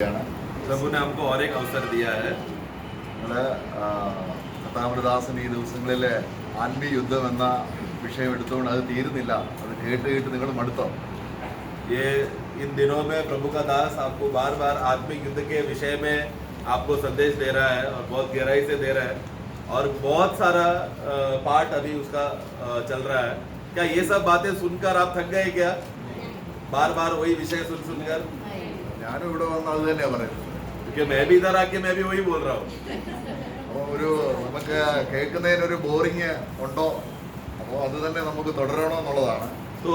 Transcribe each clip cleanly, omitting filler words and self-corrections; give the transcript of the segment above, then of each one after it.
प्रभु ने हमको और एक अवसर दिया है. കർത്താവൃദാസൻ ഈ ദിവസങ്ങളിലെ ആത്മീയ യുദ്ധം എന്ന വിഷയം എടുത്തുകൊണ്ട് അത് തീരുന്നില്ല. അത് കേട്ട് കേട്ട് നിങ്ങൾ മടുത്തോ? ये इन दिनों में प्रभु का दास आपको बार बार आत्मिक युद्ध के विषय में आपको संदेश दे रहा है और बहुत गहराई से दे रहा है और बहुत सारा पार्ट अभी उसका चल रहा है. क्या ये सब बातें सुनकर आप थक गए क्या? बार बार वही विषय सुन सुनकर? ഞാനും ഇവിടെ വന്ന് അത് തന്നെയാണ് പറയുന്നത്. क्योंकि मैं भी इधर आके मैं भी वही बोल रहा हूँ. അപ്പോൾ ഒരു നമുക്ക് കേൾക്കുന്നതിനൊരു ബോറിങ് ഉണ്ടോ? അപ്പോൾ അത് തന്നെ നമുക്ക് തുടരണോ എന്നുള്ളതാണ്. तो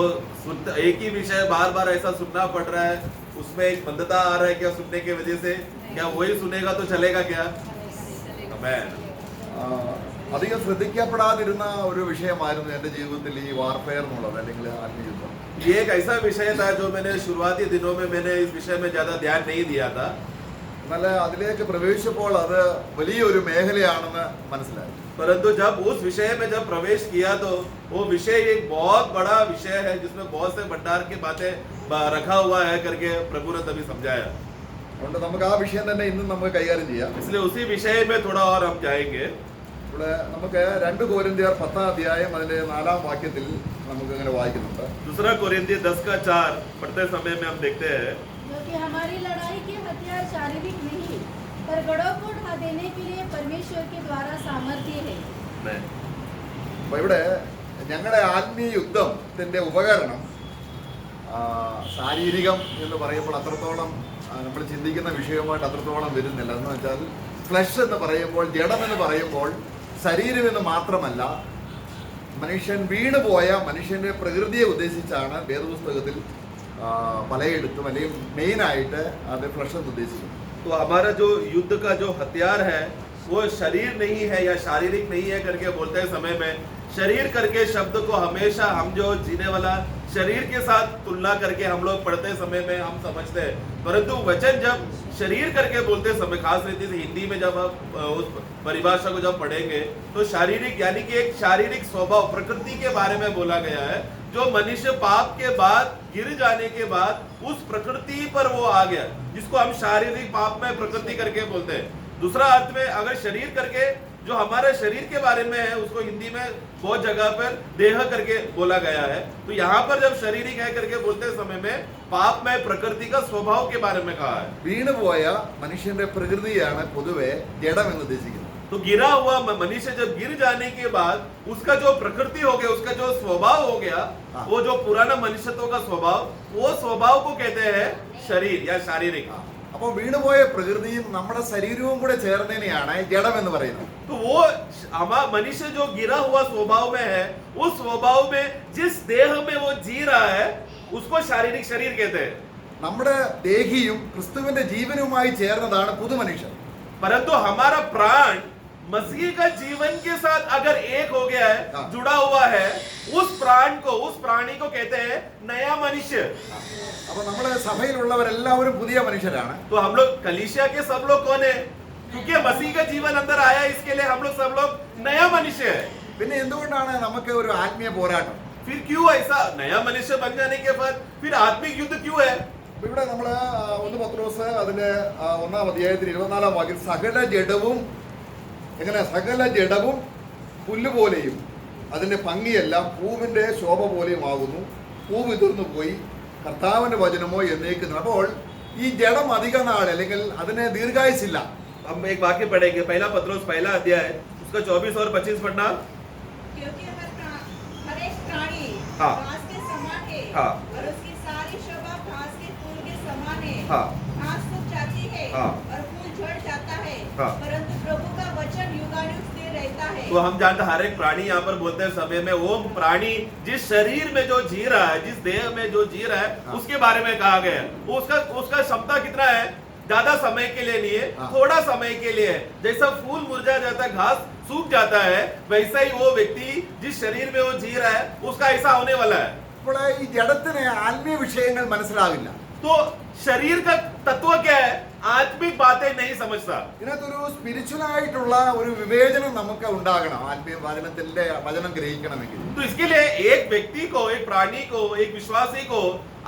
एक ही विषय बार बार ऐसा सुनना पड़ रहा है, उसमें एक बंधता आ रहा है क्या सुनने की वजह से? क्या वही सुनेगा तो चलेगा क्या? आमीन. അധികം ശ്രദ്ധിക്കപ്പെടാതിരുന്ന ഒരു വിഷയമായിരുന്നു എൻ്റെ ജീവിതത്തിൽ ഈ വാർഫെയർ എന്നുള്ളത്, അല്ലെങ്കിൽ ആത്മീയുദ്ധം. ये एक ऐसा विषय था जो मैंने शुरुआती दिनों में मैंने इस विषय में ज्यादा ध्यान नहीं दिया था. എന്നാൽ അതിലേക്ക് പ്രവേശിച്ചപ്പോൾ അത് വലിയൊരു മേഖലയാണെന്ന് മനസ്സിലായി. परंतु जब उस विषय में जब प्रवेश किया तो वो विषय एक बहुत बड़ा विषय है जिसमें बहुत से भंडार की बातें रखा हुआ है करके प्रभु ने तभी समझाया. അതുകൊണ്ട് നമുക്ക് ആ വിഷയം തന്നെ ഇന്നും നമുക്ക് കൈകാര്യം ചെയ്യാം. इसलिए उसी विषय में थोड़ा और हम जाएंगे. ഇവിടെ നമുക്ക് 2 കൊരിന്ത്യർ 10-ാം അധ്യായം അതിന്റെ 4-ാം വാക്യത്തിൽ നമുക്ക് ഇങ്ങനെ വായിക്കുന്നുണ്ട്. दूसरा कोरिन्थियर 10:4 पढ़ते समय में हम देखते हैं क्योंकि हमारी लड़ाई के हथियार शारीरिक नहीं पर गढ़ों को ढा देने के लिए परमेश्वर के द्वारा सामर्थ्य है. അപ്പോൾ ഇവിടെ ഞങ്ങളുടെ ആത്മീയ യുദ്ധത്തിന്റെ ഉപകരണം ശാരീരികം എന്ന് പറയുമ്പോൾ അത്രത്തോളം നമ്മൾ ചിന്തിക്കുന്ന വിഷയവുമായിട്ട് അത്രത്തോളം വരുന്നില്ല. എന്ന് വെച്ചാൽ ഫ്ലഷ് എന്ന് പറയുമ്പോൾ, ജഡം എന്ന് പറയുമ്പോൾ ശരീരം എന്ന് മാത്രമല്ല, മനുഷ്യൻ വീണുപോയ മനുഷ്യന്റെ പ്രകൃതിയെ ഉദ്ദേശിച്ചാണ് വേദപുസ്തകത്തിൽ പലയിടത്തും അല്ലെങ്കിൽ മെയിനായിട്ട് അത് ഫ്ലഷ് എന്ന് ഉദ്ദേശിക്കുന്നത്. तो हमारा जो युद्ध का जो हथियार है वो शरीर नहीं है या शारीरिक नहीं है करके बोलते हैं समय में शरीर करके शब्द को हमेशा हम जो जीने वाला शरीर के साथ तुलना करके हम लोग पढ़ते समय में हम समझते हैं, परंतु वचन जब शरीर करके बोलते समय खास रीति से हिंदी में जब आप उस परिभाषा को जब पढ़ेंगे तो शारीरिक यानी कि एक शारीरिक स्वभाव प्रकृति के बारे में बोला गया है जो मनुष्य पाप के बाद गिर जाने के बाद उस प्रकृति पर वो आ गया, जिसको हम शारीरिक पाप में प्रकृति करके बोलते हैं. दूसरा अर्थ में अगर शरीर करके जो हमारे शरीर के बारे में है उसको हिंदी में बहुत जगह पर देह करके बोला गया है. तो यहाँ पर जब शारीरिक है करके बोलते समय में पाप में प्रकृति का स्वभाव के बारे में कहा है. വീണുപോയ മനുഷ്യന്റെ പ്രകൃതിയാണ് പൊതുവെ ജഡം എന്ന് ഉദ്ദേശിക്കുന്നത്. तो गिरा हुआ मनुष्य जब गिर जाने के बाद उसका जो प्रकृति हो गया, उसका जो स्वभाव हो गया, वो जो पुराना मनुष्यत्व का स्वभाव, वो स्वभाव को कहते हैं शरीर या शारीरिक. അപ്പോൾ വീണുപോയ പ്രകൃതിയും നമ്മുടെ ശരീരവും കൂടെ ചേർന്നതിനെയാണ് ജഡം എന്ന് പറയുന്നത്. तो वो हमारा मनुष्य जो गिरा हुआ स्वभाव में है, उस स्वभाव में जिस देह में वो जी रहा है उसको शारीरिक शरीर कहते हैं. നമ്മുടെ ദേഹിയും ക്രിസ്തുവിന്റെ ജീവനുമായി ചേർന്നതാണ് പുതുമനുഷ്യൻ. परंतु हमारा प्राण मसीह का जीवन के साथ अगर एक हो गया है, जुड़ा हुआ है, उस प्राण को, उस प्राणी को कहते हैं नया मनुष्य. അപ്പൊ നമ്മുടെ സഭയിലുള്ളവരെല്ലാവരും പുതിയ മനുഷ്യരാണ്. तो हम लोग कलीसिया के सब लोग कौन है? क्योंकि मसीह का जीवन अंदर आया, इसके लिए हम लोग सब लोग नया मनुष्य है. പിന്നെ എന്തുകൊണ്ടാണ് നമുക്ക് ഒരു ആത്മീയ പോരാട്ടം? फिर क्यों ऐसा नया मनुष्य बन जाने के बाद फिर आत्मिक युद्ध क्यों है? ഇവിടെ നമ്മൾ 1 പത്രോസ് അതിന്റെ 1-ാം അധ്യായത്തിൽ 24-ാം വാക്യം സകല ജഡവും പുല്ലുപോലെയും അതിന്റെ ഭംഗിയെല്ലാം പൂവിന്റെ ശോഭ പോലെയും ആകുന്നു. പൂ വിതിർന്നു പോയി, കർത്താവിന്റെ വചനമോ എന്നേക്കുന്നു. അപ്പോൾ ഈ ജഡം അധിക നാൾ അല്ലെങ്കിൽ അതിന് ദീർഘായുസില്ല. हम एक वाक्य पढ़ेंगे, पहला पत्रोस 1 अध्याय उसका 24 और 25 पढ़ना. क्योंकि हर एक प्राणी हाँ. घास के समान है. हाँ. और उसकी सारी शोभा घास के फूल के समान है. हाँ. घास सूख जाती है. हाँ. और फूल झड़ जाता है. हाँ. परंतु प्रभु का वचन युगानुग स्थिर रहता है. तो हम जानते हर एक प्राणी यहाँ पर बोलते हैं समय में वो प्राणी जिस शरीर में जो जी रहा है, जिस देह में जो जी रहा है, उसके बारे में कहा गया है. उसका क्षमता कितना है? ज्यादा समय के लिए नहीं है, थोड़ा समय के लिए है. जैसा फूल मुरझा जाता है, घास सूख जाता है, वैसा ही वो व्यक्ति जिस शरीर में वो जी रहा है उसका ऐसा होने वाला है. അപ്പോൾ ഈ ജഡത്തിന് ആത്മീയ വിഷയങ്ങൾ മനസ്സിലാകില്ല. तो शरीर का तत्व क्या है? आत्मिक आत्मिक बातें नहीं समझता। ഇതിനകത്തൊരു സ്പിരിച്വൽ ആയിട്ടുള്ള ഒരു വിവേചനം നമുക്ക് ഉണ്ടാകണം ആത്മീയ വചനം ഗ്രഹിക്കണമെങ്കിൽ. तो इसके लिए एक व्यक्ति को, एक प्राणी को, एक विश्वासी को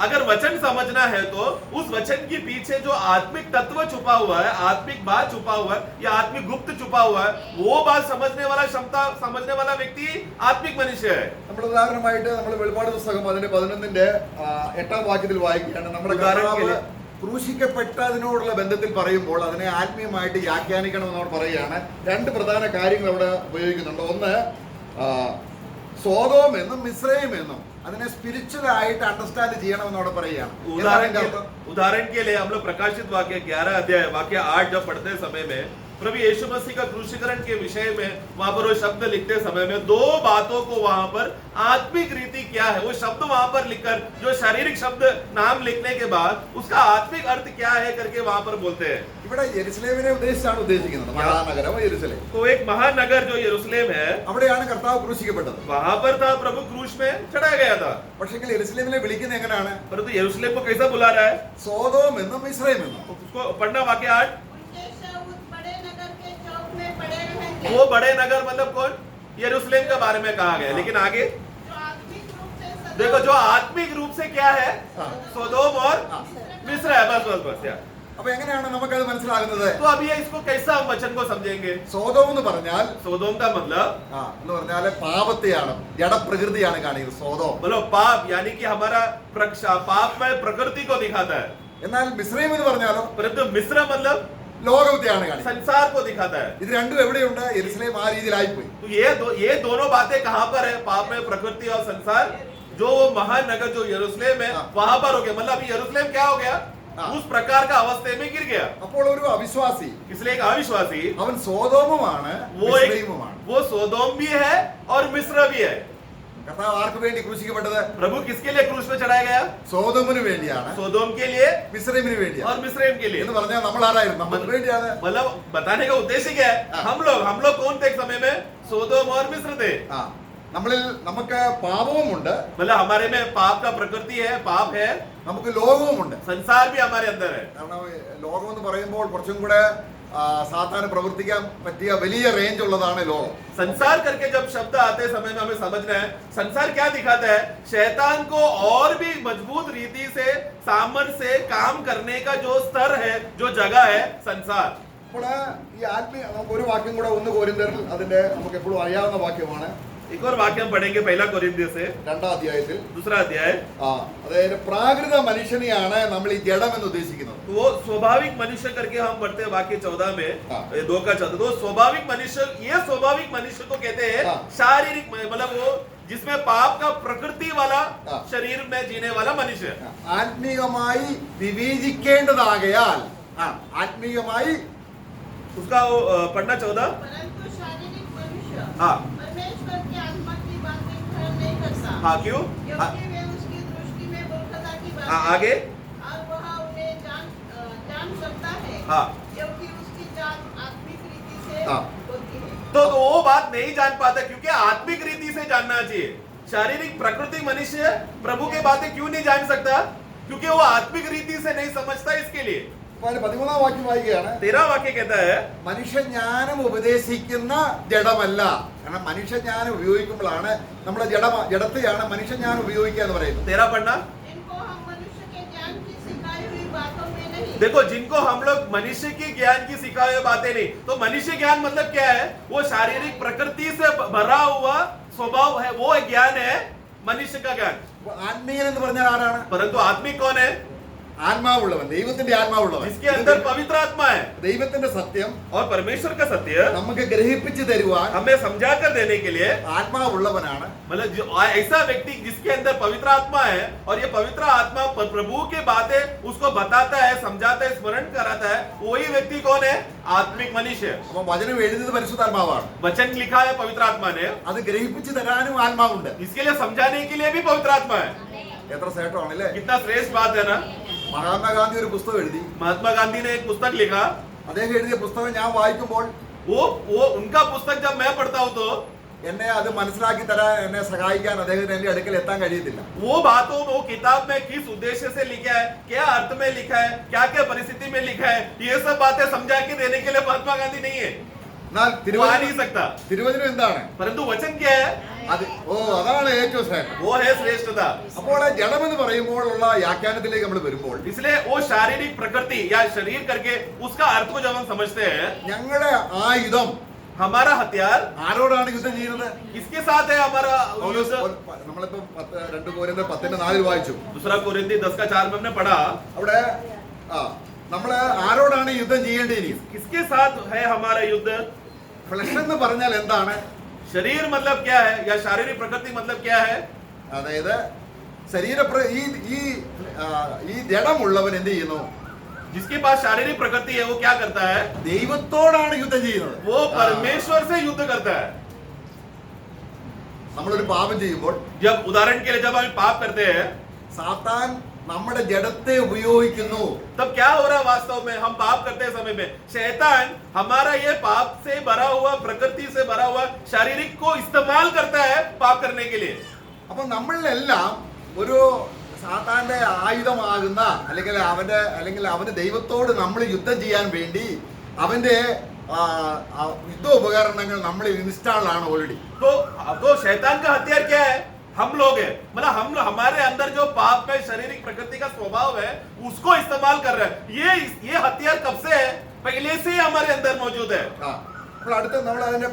अगर वचन समझना है तो उस वचन के पीछे जो आत्मिक तत्व छुपा हुआ है, आत्मिक बात छुपा हुआ है या आत्मिक गुप्त छुपा हुआ है, वो बात समझने वाला क्षमता समझने वाला व्यक्ति आत्मिक मनुष्य है। നമ്മൾ ഉദാഹരണമായിട്ട് നമ്മൾ വെളിപ്പാട് പുസ്തകം അതിന്റെ 11ന്റെ 8ാം വാക്യത്തിൽ വായിക്കുകയാണ്. നമ്മുടെ കർത്താവ് ക്രൂശിക്കപ്പെട്ടതിനോടുള്ള ബന്ധത്തിൽ പറയുമ്പോൾ അതിനെ ആത്മീയമായിട്ട് വ്യാഖ്യാനിക്കണമെന്ന് അവർ പറയുകയാണ്. രണ്ട് പ്രധാന കാര്യങ്ങൾ അവിടെ ഉപയോഗിക്കുന്നുണ്ട്. ഒന്ന് സോദോം എന്നും മിസ്രൈം എന്നും അതിനെ സ്പിരിച്വൽ ആയിട്ട് അണ്ടർസ്റ്റാൻഡ് ചെയ്യണമെന്ന് അവിടെ പറയുകയാണ്. उदाहरण के लिए हम लोग प्रकाशित वाक्य 11 अध्याय वाक्य 8 जब पढ़ते समय में प्रभु यीशु मसीह का क्रूसीकरण के विषय में वहां पर वो शब्द लिखते समय में दो बातों को वहां पर आत्मिक रीति क्या है वो शब्द वहां पर लिखकर जो शारीरिक शब्द नाम लिखने के बाद उसका आत्मिक अर्थ क्या है करके वहां पर बोलते हैं. ഇവിടെ യെരുശലേമിനെ ഉദ്ദേശിക്കുന്നത് മഹാനഗരം യെരുശലേം. तो एक महानगर जो यरूशलेम है അവിടെയാണ് കർത്താവ് ക്രൂശിക്കപ്പെട്ടത്. वहां पर था प्रभु क्रूस में चढ़ाया गया था. പക്ഷേ യെരുശലേമിനെ വിളിക്കുന്നത് എങ്ങനെയാണ്? परंतु यरूशलेम को कैसा बुला रहा है? സോദോം എന്നും മിസ്രൈം എന്നും. उसको पढ़ना वाक्य 8. उनके शव उस बड़े नगर के चौक में पड़े रहेंगे. वो बड़े नगर मतलब कौन? यरूशलेम के बारे में कहा गया. लेकिन आगे जो आत्मिक रूप से देखो जो आत्मिक रूप से क्या है सोदोम और मिस्र है. बस बस बस यार. അപ്പൊ എങ്ങനെയാണ് നമുക്കത് മനസ്സിലാകുന്നത്? तो अभी इसको कैसा हम वचन को समझेंगे? സോദോം എന്ന് പറഞ്ഞാൽ सोदोम का मतलब എന്ന് പറഞ്ഞാല് പാപത്തെയാണ്, ജഡപ്രകൃതിയാണ് കാണിക്കുന്നത് സോദോം. बोलो पाप यानी कि हमारा पापमय प्रकृति को दिखाता है. എന്നാൽ മിസ്രൈം എന്ന് പറഞ്ഞാലോ परंतु मिस्र मतलब ലോകത്തെയാണ് കാണിക്കുന്നത്. संसार को दिखाता है. ഇത് രണ്ടും എവിടെയുണ്ട്? യെരുശലേം ആ രീതിയിലായിപ്പോയി. तो ये दोनों बातें कहां पर है? पापमय प्रकृति और संसार जो महानगर जो यरूशलेम है वहां पर हो गया. मतलब अभी यरूशलेम क्या हो गया? उस प्रकार का अवस्थे में गिर गया. അപ്പോൾ ഒരു അവിശ്വാസി इसलिए एक अविश्वासी അവൻ സോദോമുമാണ് മിസ്രൈമുമാണ്. वो सोदोम भी है और मिस्र भी है. കർത്താവ് ആർക്ക് വേണ്ടി ക്രൂശിക്കപ്പെട്ടത്? प्रभु किसके लिए क्रूस पे चढ़ाया गया? സോദോമിന് വേണ്ടിയാണ്, सोदोम के लिए മിസ്രൈമിന് വേണ്ടിയാണ്. और मिस्रैम के लिए. എന്ന് പറഞ്ഞാൽ നമ്മൾ ആരായിരുന്നു? നമുക്ക് വേണ്ടിയാണ്. मतलब बताने का उद्देश्य क्या है? हम लोग कौन थे एक समय में? सोदोम और मिस्र थे. നമ്മളിൽ നമുക്ക് പാപവുമുണ്ട്, मतलब हमारे में पाप का प्रकृति है, पाप है, നമുക്ക് ലോകവുമുണ്ട്. संसार भी हमारे अंदर है. കാരണം ലോകം എന്ന് പറയുമ്പോൾ കുറച്ചും കൂടെ സാത്താന് പ്രവർത്തിക്കാൻ പറ്റിയ വലിയ റേഞ്ച് ഉള്ളതാണ് ലോകം. संसार करके जब शब्द आते समय में हमें समझना है संसार क्या दिखाता है? शैतान को और भी मजबूत रीति से सामर्थ्य से काम करने का जो स्तर है, जो जगह है संसार. അപ്പോൾ ഈ ആത്മീയ നമുക്ക് ഒരു വാക്യം കൂടെ 1 കൊരിന്ത്യരിൽ അതിന്റെ നമുക്ക് എപ്പോഴും അറിയാവുന്ന വാക്യമാണ്. एक और वाक्य हम पढ़ेंगे पहला कोरिन्थियों से 2ാം അധ്യായത്തിൽ. दूसरा अध्याय. അതായത് പ്രാകൃത മനുഷ്യനെയാണ് നമ്മൾ ഈ ജഡം എന്ന് ഉദ്ദേശിക്കുന്നത്. तो वो स्वाभाविक मनुष्य करके हम पढ़ते हैं वाक्य 14 में 2 का 14. तो स्वाभाविक मनुष्य, ये स्वाभाविक मनुष्य को कहते हैं शारीरिक, मतलब वो जिसमें पाप का प्रकृति वाला शरीर में जीने वाला मनुष्य. ആത്മീയമായി വിവേചിക്കേണ്ടതാകയാൽ ആത്മീയമായി उसका वो पढ़ना 14. परंतु शारीरिक मनुष्य हाँ. परमेश्वर की आत्मा की बातें ग्रहण नहीं करता. हाँ क्यों? क्योंकि वे उसकी दृष्टि में मूर्खता की बात आगे. और वह उन्हें जान सकता है. हाँ. क्योंकि उसकी जान आत्मिक रीति से हाँ. होती है. तो वो बात नहीं जान पाता क्योंकि आत्मिक रीति से जानना चाहिए. शारीरिक प्रकृति मनुष्य प्रभु के बातें क्यों नहीं जान सकता? क्योंकि वो आत्मिक रीति से नहीं समझता. इसके लिए 13ാം വാക്യം വായിക്കുകയാണ്. 13 वाक्य कहता है മനുഷ്യജ്ഞാനം ഉപദേശിക്കുന്ന ജഡമല്ല. കാരണം മനുഷ്യജ്ഞാനം ഉപയോഗിക്കുമ്പോഴാണ് നമ്മുടെ ജഡത്തെയാണ് മനുഷ്യജ്ഞാനം ഉപയോഗിക്കുക എന്ന് പറയുന്നത്. 13 पढ़ना. इनको हम मनुष्य के ज्ञान की सिखाई हुई बातों में नहीं. देखो जिनको हम लोग मनुष्य की ज्ञान की सिखाई हुई बातें नहीं, तो मनुष्य ज्ञान मतलब क्या है? वो शारीरिक प्रकृति से भरा हुआ स्वभाव है, वो ज्ञान है मनुष्य का ज्ञान. ആത്മീയൻ എന്ന് പറഞ്ഞാൽ ആരാണ്? परंतु आत्मिक कौन है? ആത്മാവുള്ളവൻ, ദൈവത്തിന്റെ ആത്മാവുള്ളവൻ. जिसके अंदर पवित्र आत्मा है ദൈവത്തിന്റെ സത്യം और परमेश्वर का सत्य നമുക്ക് ഗ്രഹിപ്പിച്ചു തരുവാൻ हमें समझा कर देने के लिए ആത്മാവുള്ളവനാണ്. मतलब ऐसा व्यक्ति जिसके अंदर पवित्र आत्मा है और ये पवित्र आत्मा प्रभु के बातें उसको बताता है, समझाता है, स्मरण कराता है, वही व्यक्ति कौन है? आत्मिक मनुष्य. അപ്പൊ വചനം എഴുതിയത് പരിശുദ്ധാത്മാവാണ്. वचन लिखा है पवित्र आत्मा ने, അത് ഗ്രഹിപ്പിച്ചു തരാനും ആത്മാവുണ്ട്. इसके लिए समझाने के लिए भी पवित्र आत्मा है. എത്ര ശ്രേഷ്ഠമാണല്ലേ? कितना श्रेष्ठ बात है ना. മഹാത്മാഗാന്ധി ഒരു പുസ്തകം എഴുതി. महात्मा गांधी ने एक पुस्तक लिखा. അദ്ദേഹം എഴുതിയ പുസ്തകം ഞാൻ വായിക്കുമ്പോൾ वो उनका पुस्तक जब मैं पढ़ता हूँ तो എന്നെ അത് മനസ്സിലാക്കി തരാൻ എന്നെ സഹായിക്കാൻ അദ്ദേഹത്തിന് എന്റെ അടുക്കൽ എത്താൻ കഴിയത്തില്ല. वो बातों में वो किताब में किस उद्देश्य से लिखा है, क्या अर्थ में लिखा है, क्या क्या परिस्थिति में लिखा है, ये सब बातें समझा के देने के लिए महात्मा गांधी नहीं है, എന്നാൽ वो आ नहीं सकता. തിരുവചനം എന്താണ്? परंतु वचन क्या है? അതാണ് ഏറ്റവും ശ്രേഷ്ഠം. वो है श्रेष्ठता. അപ്പോൾ ജഡമെന്ന് പറയുമ്പോഴുള്ള വ്യാഖ്യാനത്തിലേക്ക് നമ്മൾ വരുമ്പോൾ इसलिए वो शारीरिक प्रकृति या शरीर करके उसका अर्थ को जब हम समझते हैं, ഞങ്ങളുടെ ആയുധം हमारा हथियार ആരോടാണ് യുദ്ധം ചെയ്യുന്നത്? किसके साथ है हमारा युद्ध? നമ്മളിപ്പോ 2 കൊരിന്ത്യർ 10:4 വായിച്ചു. दूसरा कोरिन्थी 10:4 में हमने पढ़ा. അവിടെ നമ്മള് ആരോടാണ് യുദ്ധം ചെയ്യേണ്ടത്? किसके साथ है हमारा युद्ध? ഫ്ലഷ് എന്ന് പറഞ്ഞാൽ എന്താണ്? शरीर मतलब क्या है, या शारीरिक प्रकृति मतलब क्या है? അതായത് ഈ ജഡമുള്ളവൻ എന്ത് ചെയ്യുന്നു? जिसके पास शारीरिक प्रकृति है वो क्या करता है? ദൈവത്തോടാണ് യുദ്ധം ചെയ്യുന്നത്. वो परमेश्वर से युद्ध करता है. നമ്മളൊരു പാപം ചെയ്യുമ്പോൾ जब उदाहरण के लिए जब हम पाप करते हैं, സാത്താൻ നമ്മുടെ ജഡത്തെ ഉപയോഗിക്കുന്നു. तब क्या हो रहा है वास्तव में? हम पाप करते समय में शैतान हमारा ये पाप से भरा हुआ, प्रकृति से भरा हुआ शारीरिक को इस्तेमाल करता है पाप करने के लिए. അപ്പൊ നമ്മളിലെല്ലാം ഒരു സാത്താന്റെ ആയുധമാകുന്ന അല്ലെങ്കിൽ അവന് ദൈവത്തോട് നമ്മൾ യുദ്ധം ചെയ്യാൻ വേണ്ടി അവന്റെ യുദ്ധ ഉപകരണങ്ങൾ നമ്മൾ ഇൻസ്റ്റാൾ ആണ് ഓൾറെഡി. तो शैतान का हथियार क्या है? हम लोग हैं. मतलब हम हमारे अंदर जो पाप में शारीरिक प्रकृति का स्वभाव है उसको इस्तेमाल कर रहे हैं. ये हथियार कब से है? पहले से ही हमारे अंदर मौजूद है. അപ്പോൾ അടുത്ത നമ്മൾ അതിന്റെ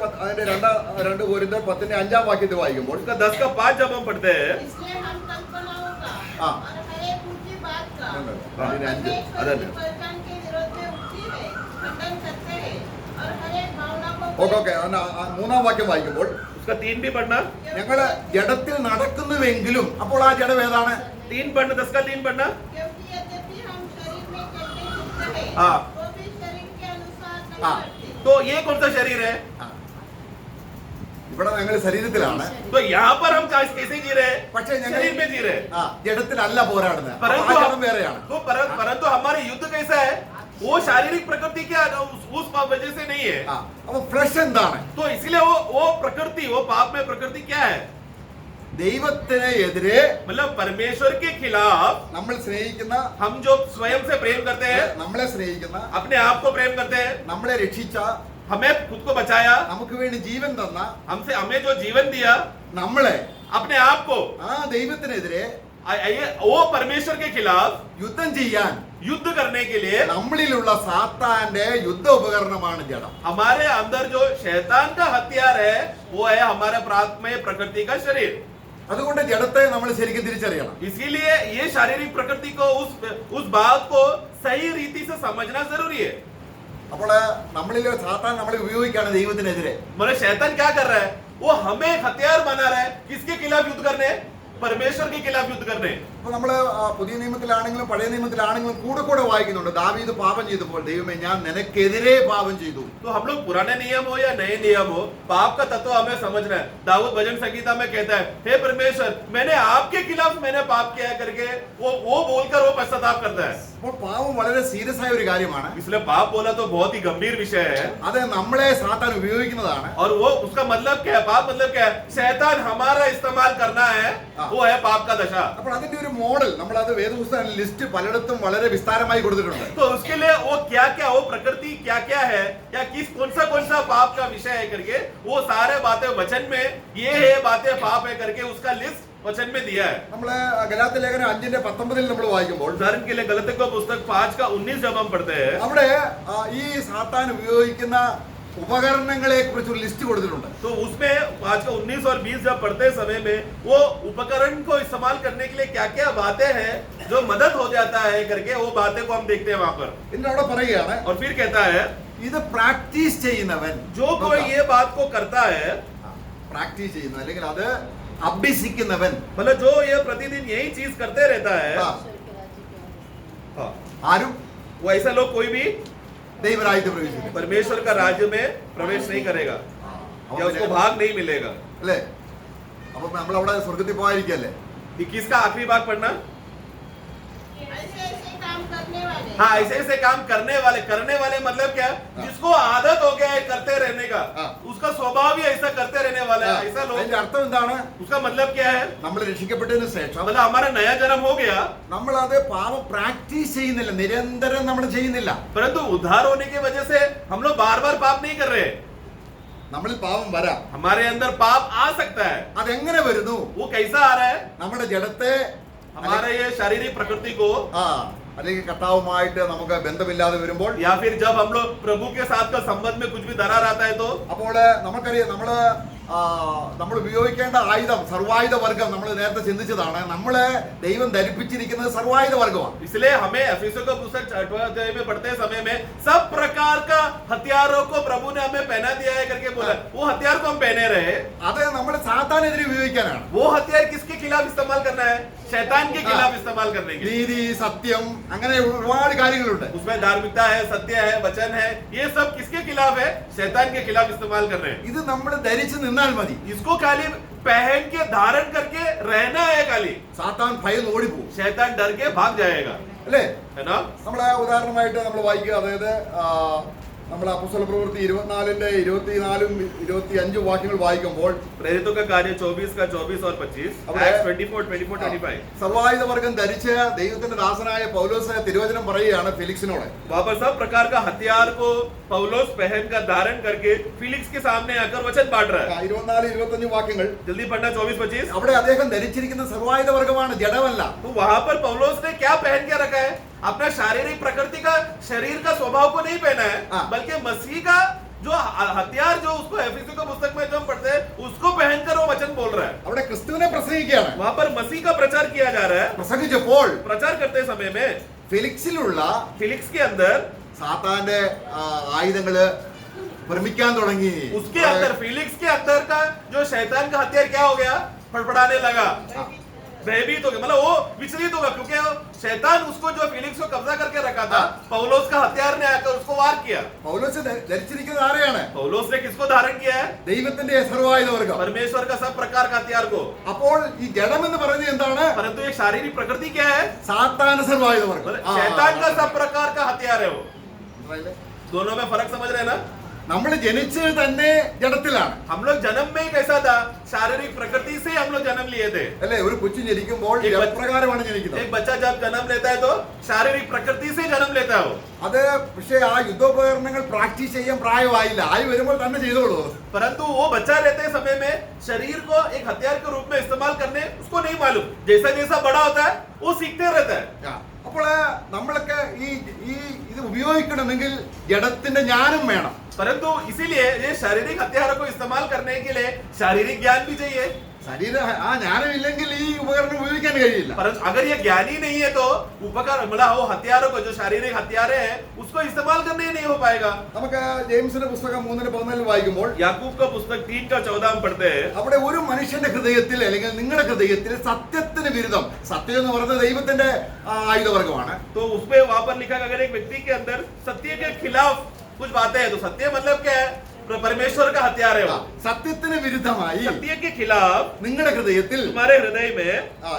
2 കൊരിന്ത്യർ 10:5 വാക്യത്തിൽ വായിക്കുമ്പോൾ 10:5 जब हम पढ़ते हैं, इसलिए हम कल्पनाओं का हाँ। और हर एक ऊंची बात का हाँ। और हाँ। परमेश्वर हाँ। की पहचान के विरोध में उठती है खंडन करते हैं और हर एक भावना को ഓക്കെ 3-ാം വാക്യം വായിക്കുമ്പോൾ उसका 3 भी पढ़ना. ഞങ്ങള് ജഡത്തിൽ നടക്കുന്നുവെങ്കിലും അപ്പോൾ ആ ജഡം ഏതാണ്? 3 पढ़ना, 10:3 पढ़ना. क्योंकि यद्यपि हम शरीर में चलते फिरते हैं हाँ। तो भी शरीर के अनुसार नहीं हाँ। करते. तो ये कौन सा शरीर है? ഇവിടെ ഞങ്ങൾ ശരീരത്തിലാണ്. तो यहाँ पर हम कैसे जी रहे हैं? പക്ഷേ ഞങ്ങൾ शरीर में जी रहे हैं. ജഡത്തിലല്ല പോരാടുന്നത്. ആ परंतु ജഡം വേറെയാണ്. तो परंतु हमारे युद्ध कैसा है? वो शारीरिक प्रकृति के उस वजह से नहीं है. അപ്പൊ ഫ്ലഷ് എന്താണ്? तो इसलिए वो प्रकृति, वो पाप में प्रकृति क्या है? ദൈവത്തിന് എതിരെ मतलब परमेश्वर के खिलाफ നമ്മൾ സ്നേഹിക്കുന്ന, हम जो स्वयं से प्रेम करते हैं, നമ്മളെ സ്നേഹിക്കുന്ന, अपने आप को प्रेम करते हैं, നമ്മളെ രക്ഷിച്ച, हमें खुद को बचाया, നമുക്ക് വേണ്ടി ജീവൻ തന്ന, हमें जो जीवन दिया, നമ്മളെ अपने आप को, ആ ദൈവത്തിനെതിരെ वो परमेश्वर के खिलाफ യുദ്ധം ചെയ്യാൻ युद्ध करने के लिए നമ്മളിലുള്ള സാത്താന്റെ യുദ്ധ ഉപകരണമാണ് ജഡം. हमारे अंदर जो शैतान का हथियार है वो है हमारा प्राथमिक प्रकृति का शरीर. അതുകൊണ്ട് ജഡത്തെ നമ്മൾ ശരിക്കും തിരിച്ചറിയണം. इसीलिए ये शारीरिक प्रकृति को उस बात को सही रीति से समझना जरूरी है. അപ്പോൾ നമ്മളിൽ സാത്താൻ നമ്മളെ ഉപയോഗിക്കുകയാണ് ദൈവത്തിനെതിരെ. मतलब शैतान क्या कर रहा है? वो हमें हथियार बना रहा है. किसके खिलाफ युद्ध करने? परमेश्वर के खिलाफ युद्ध करने. അപ്പൊ നമ്മള് പുതിയ നിയമത്തിലാണെങ്കിലും പഴയ നിയമത്തിലാണെങ്കിലും കൂടെ വായിക്കുന്നുണ്ട്, ദാവീദ് പാപം ചെയ്തപ്പോൾ ദൈവമേ ഞാൻ നിനക്കെതിരെ പാപം ചെയ്തു. तो हम लोग पुराने नियम हो या नए नियम हो, पाप का तत्व हमें समझना है. दाऊद भजन संगीता में कहता है, हे परमेश्वर मैंने आपके खिलाफ मैंने पाप किया है करके वो बोलकर वो पश्चाताप करता है. അപ്പോൾ പാപം വളരെ സീരിയസ് ആയ ഒരു കാര്യമാണ്. इसलिए पाप बोला तो बहुत ही गंभीर विषय है. അത് നമ്മളെ സാത്താൻ ഉപയോഗിക്കുന്നതാണ്. और वो उसका मतलब क्या है? पाप मतलब क्या है? शैतान हमारा इस्तेमाल करना है, वो है पाप का दशा. അപ്പോൾ അതിന്റെ ഒരു മോഡൽ നമ്മൾ അത് വേദപുസ്തക ലിസ്റ്റ് പലയിടത്തും വളരെ വിസ്താരമായി കൊടുത്തിട്ടുണ്ട്. तो उसके लिए वो क्या क्या, वो प्रकृति क्या क्या है, या कौन सा पाप का विषय है करके वो सारे बातें वचन में, ये है बातें पाप है करके उसका लिस्ट वचन में दिया है. നമ്മള് ഗലാത്യ ലേഖനം 5:19 നമ്മൾ വായിക്കുമ്പോൾ उदाहरण के लिए गलतियों का पुस्तक 5:19 जब हम पढ़ते हैं, അവിടെ ഈ സാത്താൻ ഉപയോഗിക്കുന്ന ഉപകരണങ്ങളെ കുറിച്ച് ഒരു ലിസ്റ്റ് കൊടുത്തിട്ടുണ്ട്. तो उसमें 5:19 और 20 जब पढ़ते समय में वो उपकरण को इस्तेमाल करने के लिए क्या क्या बातें हैं जो मदद हो जाता है करके वो बातें को हम देखते हैं वहां पर. ഇതിന്റെ അവിടെ പറയുകയാണ്, और फिर कहता है ഇത് പ്രാക്ടീസ് ചെയ്യുന്നവൻ, जो कोई ये बात को करता है, പ്രാക്ടീസ് ചെയ്യുന്ന അല്ലെങ്കിൽ അത് അഭ്യസിക്കുന്നവൻ, मतलब जो ये प्रतिदिन यही चीज करते रहता है, हाँ, ആരും वो ऐसा लोग कोई भी ദൈവരാജ്യത്തിൽ പ്രവേശിക്കും. परमेश्वर का राज्य में प्रवेश नहीं करेगा या उसको भाग नहीं मिलेगा. അല്ലേ? അപ്പൊ നമ്മളവിടെ സ്വർഗത്തിൽ പോകാതിരിക്കല്ലേ? कि किसका आखिरी भाग पढ़ना? ऐसे ऐसे काम करने वाले हाँ, ऐसे ऐसे काम करने वाले मतलब क्या, जिसको आदत हो गया है करते रहने का, हाँ। उसका स्वभाव ही ऐसा करते रहने वाला है, ऐसा लोग। അതിന്റെ അർത്ഥം എന്താണ്? उसका मतलब क्या है? നമ്മൾ രക്ഷിക്കപ്പെട്ടതിന് ശേഷം मतलब हमारा नया जन्म हो गया, നമ്മൾ അത് പാപം പ്രാക്ടീസ് ചെയ്യുന്നില്ല, നിരന്തരം നമ്മൾ ചെയ്യുന്നില്ല. परंतु उद्धार होने की वजह से हम लोग बार बार पाप नहीं कर रहे। നമ്മളിൽ പാപം വരാം. हमारे अंदर पाप आ सकता है। അതെങ്ങനെ വരുന്നു? वो कैसा आ रहा है? നമ്മുടെ ജഡത്തെ हमारे ये शारीरिक प्रकृति को, അല്ലെങ്കിൽ കർത്താവുമായിട്ട് നമുക്ക് ബന്ധമില്ലാതെ വരുമ്പോൾ, या फिर जब हम लोग प्रभु के साथ का संबंध में कुछ भी दरार आता है तो അപ്പോൾ നമുക്കറിയാം നമ്മൾ ഉപയോഗിക്കേണ്ട ആയുധം സർവായുധ വർഗം നമ്മൾ നേരത്തെ ചിന്തിച്ചതാണ്. നമ്മളെ ദൈവം ധരിപ്പിച്ചിരിക്കുന്നത് സർവായുധ വർഗമാണ്. इसलिए हमें एफिसियों का पुस्तक 8वां अध्याय में पढ़ते समय में सब प्रकार का हथियारों को प्रभु ने हमें पहना दिया है करके बोला। वो हथियार को हम पहने रहे, അത് നമ്മൾ സാത്താനെതിരെ ഉപയോഗിക്കാനാണ്. वो हथियार किसके खिलाफ इस्तेमाल करना है? शैतान के खिलाफ इस्तेमाल करने के लिए। നീതി, സത്യം, അങ്ങനെ ഒരുപാട് കാര്യങ്ങളുണ്ട്. उसमें धार्मिकता है, सत्य है, वचन है, ये सब किसके खिलाफ है? शैतान के खिलाफ इस्तेमाल कर रहे हैं। ഇത് നമ്മൾ ധരിച്ച് നിന്നാൽ മതി. इसको खाली पहन के धारण करके रहना है, खाली സാത്താൻ ഭയന്ന് ഓടിപ്പോകും. शैतान डर के भाग जाएगा, അല്ലേ? है ना? നമ്മളെ ഉദാഹരണമായിട്ട് നമ്മൾ വായിക്കുക, അതായത് നമ്മൾ അപ്പോസ്തല പ്രവൃത്തി 24-ന്റെ 24-ഉം 25 വാക്യങ്ങൾ വായിക്കുമ്പോൾ प्रेरितों का कार्य 24 का 24 और 25, Acts 24, 25. സർവായുധ വർഗം ധരിച്ച് ദൈവത്തിന്റെ ദാസനായ പൗലോസ് തിരുവചനം പറയുകയാണ് ഫെലിക്സിനോട്. वहां पर सब प्रकार का हथियार को पौलुस पहन कर धारण करके फिलिक्स के सामने आकर वचन बांट रहा है। 24-25 വാക്യങ്ങൾ जल्दी पढ़ना 24-25। അവിടെ അദ്ദേഹം ധരിച്ചിരിക്കുന്ന സർവായുധ വർഗമാണ്, ജഡമല്ല. तो वहां पर पौलुस ने क्या पहन के रखा है? अपना शारीरिक प्रकृति का, शरीर का स्वभाव को नहीं पहना है, हाँ। बल्कि मसीह का जो हथियार, जो उसको एफिसियों का पुस्तक में जो हम पढ़ते हैं, उसको पहनकर वो वचन बोल रहा है। അവിടെ ക്രിസ്തുവിനെ പ്രസംഗിക്കുകയാണ്. वहां पर मसीह का प्रचार किया जा रहा है। പ്രസംഗിച്ചപ്പോൾ प्रचार करते समय में ഫെലിക്സിലുള്ള फिलिक्स के अंदर, സാത്താന്റെ ആയുധങ്ങള് ഭ്രമിക്കാൻ തുടങ്ങി. उसके अंदर, फिलिक्स के अंदर का जो शैतान का हथियार क्या हो गया? फड़फड़ाने लगा, भयभीत हो गया, मतलब वो विचलित होगा, क्योंकि शैतान उसको जो फिलिक्स को कब्जा करके रखा था, पौलुस का हथियार ने आकर उसको वार किया। പൗലോസ് ധരിച്ചിരിക്കുന്നത് ആരെയാണ്? पौलुस ने किसको धारण किया है? ദൈവത്തിന്റെ സർവായുധ വർഗം. परमेश्वर का सब प्रकार का हथियार को। അപ്പോൾ ഈ ജഡം എന്ന് പറയുന്നത് എന്താണ്? परंतु एक शारीरिक प्रकृति क्या है? സാത്താന സർവായുധ വർഗം. मतलब शैतान का सब प्रकार का हथियार है वो। മനസ്സിലായില്ലേ? दोनों में फर्क समझ रहे हैं ना? നമ്മൾ ജനിച്ചത് തന്നെ ജഡത്തിലാണ്, हम लोग जन्म में ही कैसा था? शारीरिक प्रकृति से हम लोग जन्म लिए थे। അല്ലേ? ഒരു കൊച്ചു ജനിക്കുമ്പോൾ एक बच्चा- ജഡപ്രകാരമാണ് ജനിക്കുന്നത്. एक बच्चा जब जन्म लेता है तो शारीरिक प्रकृति से जन्म लेता है वो। അത് പക്ഷേ ആ യുദ്ധോപകരണങ്ങൾ പ്രാക്ടീസ് ചെയ്യാൻ പ്രായമായില്ല, ആയി വരുമ്പോൾ തന്നെ ചെയ്തോളൂ. परंतु वो बच्चा रहते समय में शरीर को एक हथियार के रूप में इस्तेमाल करने उसको नहीं मालूम। जैसा जैसा बड़ा होता है वो सीखते रहता है। അപ്പോൾ നമ്മളൊക്കെ ഇത് ഉപയോഗിക്കണമെങ്കിൽ ജഡത്തിന്റെ ജ്ഞാനം വേണം. परंतु इसीलिए ये शारीरिक हथियारों को इस्तेमाल करने के लिए शारीरिक ज्ञान भी चाहिए। ശരീര ആ ജ്ഞാനം ഇല്ലെങ്കിൽ ഈ ഉപകരണം ഉപയോഗിക്കാൻ കഴിയില്ല. परंतु अगर ये ज्ञान ही नहीं है तो उपकरण, मतलब वो हथियारों को, जो शारीरिक हथियारे हैं, उसको इस्तेमाल करने ही नहीं हो पाएगा। നമുക്ക് ജെയിംസിന്റെ പുസ്തകം 3:14 വായിക്കുമ്പോൾ याकूब का पुस्तक 3:14 हम पढ़ते हैं। അവിടെ ഒരു മനുഷ്യന്റെ ഹൃദയത്തിൽ അല്ലെങ്കിൽ നിങ്ങളുടെ ഹൃദയത്തിൽ സത്യത്തിന് വിരുദ്ധം, സത്യം എന്ന് പറയുന്നത് ദൈവത്തിന്റെ ആയുധവർഗമാണ്. तो उसपे वहां पर लिखा, अगर एक व्यक्ति के अंदर सत्य के खिलाफ कुछ बातें हैं, तो सत्य मतलब क्या है? परमेश्वर का हथियार है वो। സത്യത്തിന് വിരുദ്ധമായി सत्य के खिलाफ നിങ്ങളുടെ ഹൃദയത്തിൽ तुम्हारे हृदय में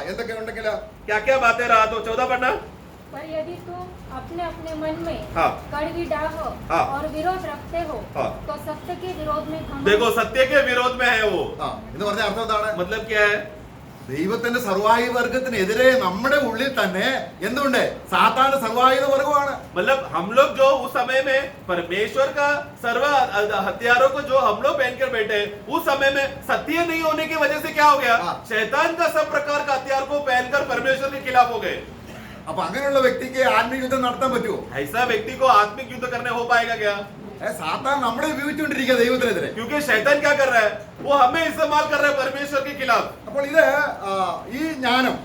എന്തൊക്കെ ഉണ്ടെങ്കിൽ क्या क्या बातें रहा? तो 14 पढ़ना। पर यदि तुम अपने अपने मन में हाँ। कड़वी डाह हाँ। और विरोध रखते हो हाँ। तो सत्य के विरोध में घमंड- देखो, सत्य के विरोध में है वो। എന്ന് പറഞ്ഞ അർത്ഥം എന്താണ്? मतलब क्या है? ദൈവത്തിന്റെ സർവായുധ വർഗത്തിനെതിരെ നമ്മുടെ ഉള്ളിൽ തന്നെ എന്തുണ്ട്? സാത്താന്റെ സർവായുധ വർഗമാണ്. मतलब हम लोग जो उस समय में परमेश्वर का सर्व हथियारों को जो हम लोग पहन कर बैठे, उस समय में सत्य नहीं होने की वजह से क्या हो गया? हाँ। शैतान का सब प्रकार का हथियार को पहनकर परमेश्वर के खिलाफ हो गए। അപ്പൊ അങ്ങനെയുള്ള വ്യക്തിക്ക് ആത്മീയ യുദ്ധം നടത്താൻ പറ്റുമോ? ऐसा व्यक्ति को आत्मिक युद्ध करने हो पाएगा क्या? സാത്താൻ നമ്മളെ ഉപയോഗിച്ചുകൊണ്ടിരിക്കുക ദൈവത്തിനെതിരെ. क्योंकि शैतान क्या कर रहा है? वो हमें इस्तेमाल कर रहा है परमेश्वर के खिलाफ। അപ്പോൾ ഇത് ഈ ജ്ഞാനം,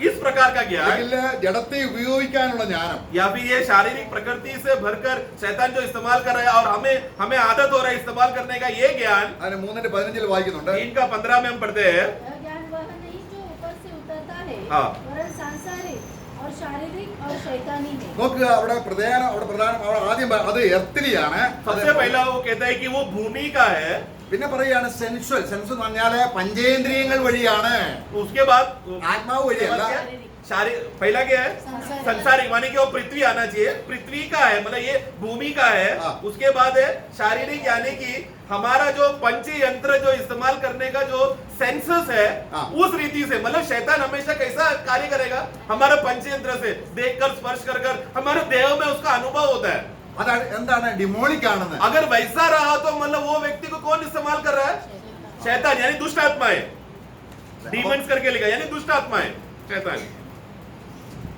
इस प्रकार का ज्ञान, അല്ലെങ്കിൽ ജഡത്തെ ഉപയോഗിക്കാനുള്ള ജ്ഞാനം, या फिर ये शारीरिक प्रकृति से भरकर शैतान जो इस्तेमाल कर रहा है और हमें आदत हो रहा है इस्तेमाल करने का, ये ज्ञान അതിന് 3:15 വായിക്കുന്നുണ്ട്. 3:15 में हम पढ़ते हैं। यह ज्ञान वह नहीं जो ऊपर से उतरता है, हाँ। वरन सांसारिक और शारीरिक और शैतानी है। നോക്കുക, അവിടെ പ്രധാനം അവിടെ ആദ്യം അത് എർത്തിലിയാണ്. सबसे पहला वो कहता है कि वो भूमि का है। പിന്നെ പറയുകയാണ് സെൻസ് എന്ന് പറഞ്ഞാല് പഞ്ചേന്ദ്രിയങ്ങൾ വഴിയാണ്, उसके बाद ആത്മാവ് വഴിയല്ല, पहला क्या है? संसारिक। संसारिक, माने कि वो पृथ्वी आना चाहिए, पृथ्वी का है, मतलब ये भूमि का है। हाँ। उसके बाद है शारीरिक, यानी कि हमारा जो पंच यंत्र जो इस्तेमाल करने का जो सेंसस है, हाँ। उस रीति से, मतलब शैतान हमेशा कैसा कार्य करेगा? हमारे पंच यंत्र से देखकर स्पर्श कर कर हमारे देह में उसका अनुभव होता है। അതാണ് എന്താണ് ഡിമോണിക് ആണെന്ന്. अगर वैसा रहा तो मतलब वो व्यक्ति को कौन इस्तेमाल कर रहा है? शैतान, यानी दुष्ट आत्माएं, डीमंस करके लिखा, यानी दुष्ट आत्माएं, शैतान।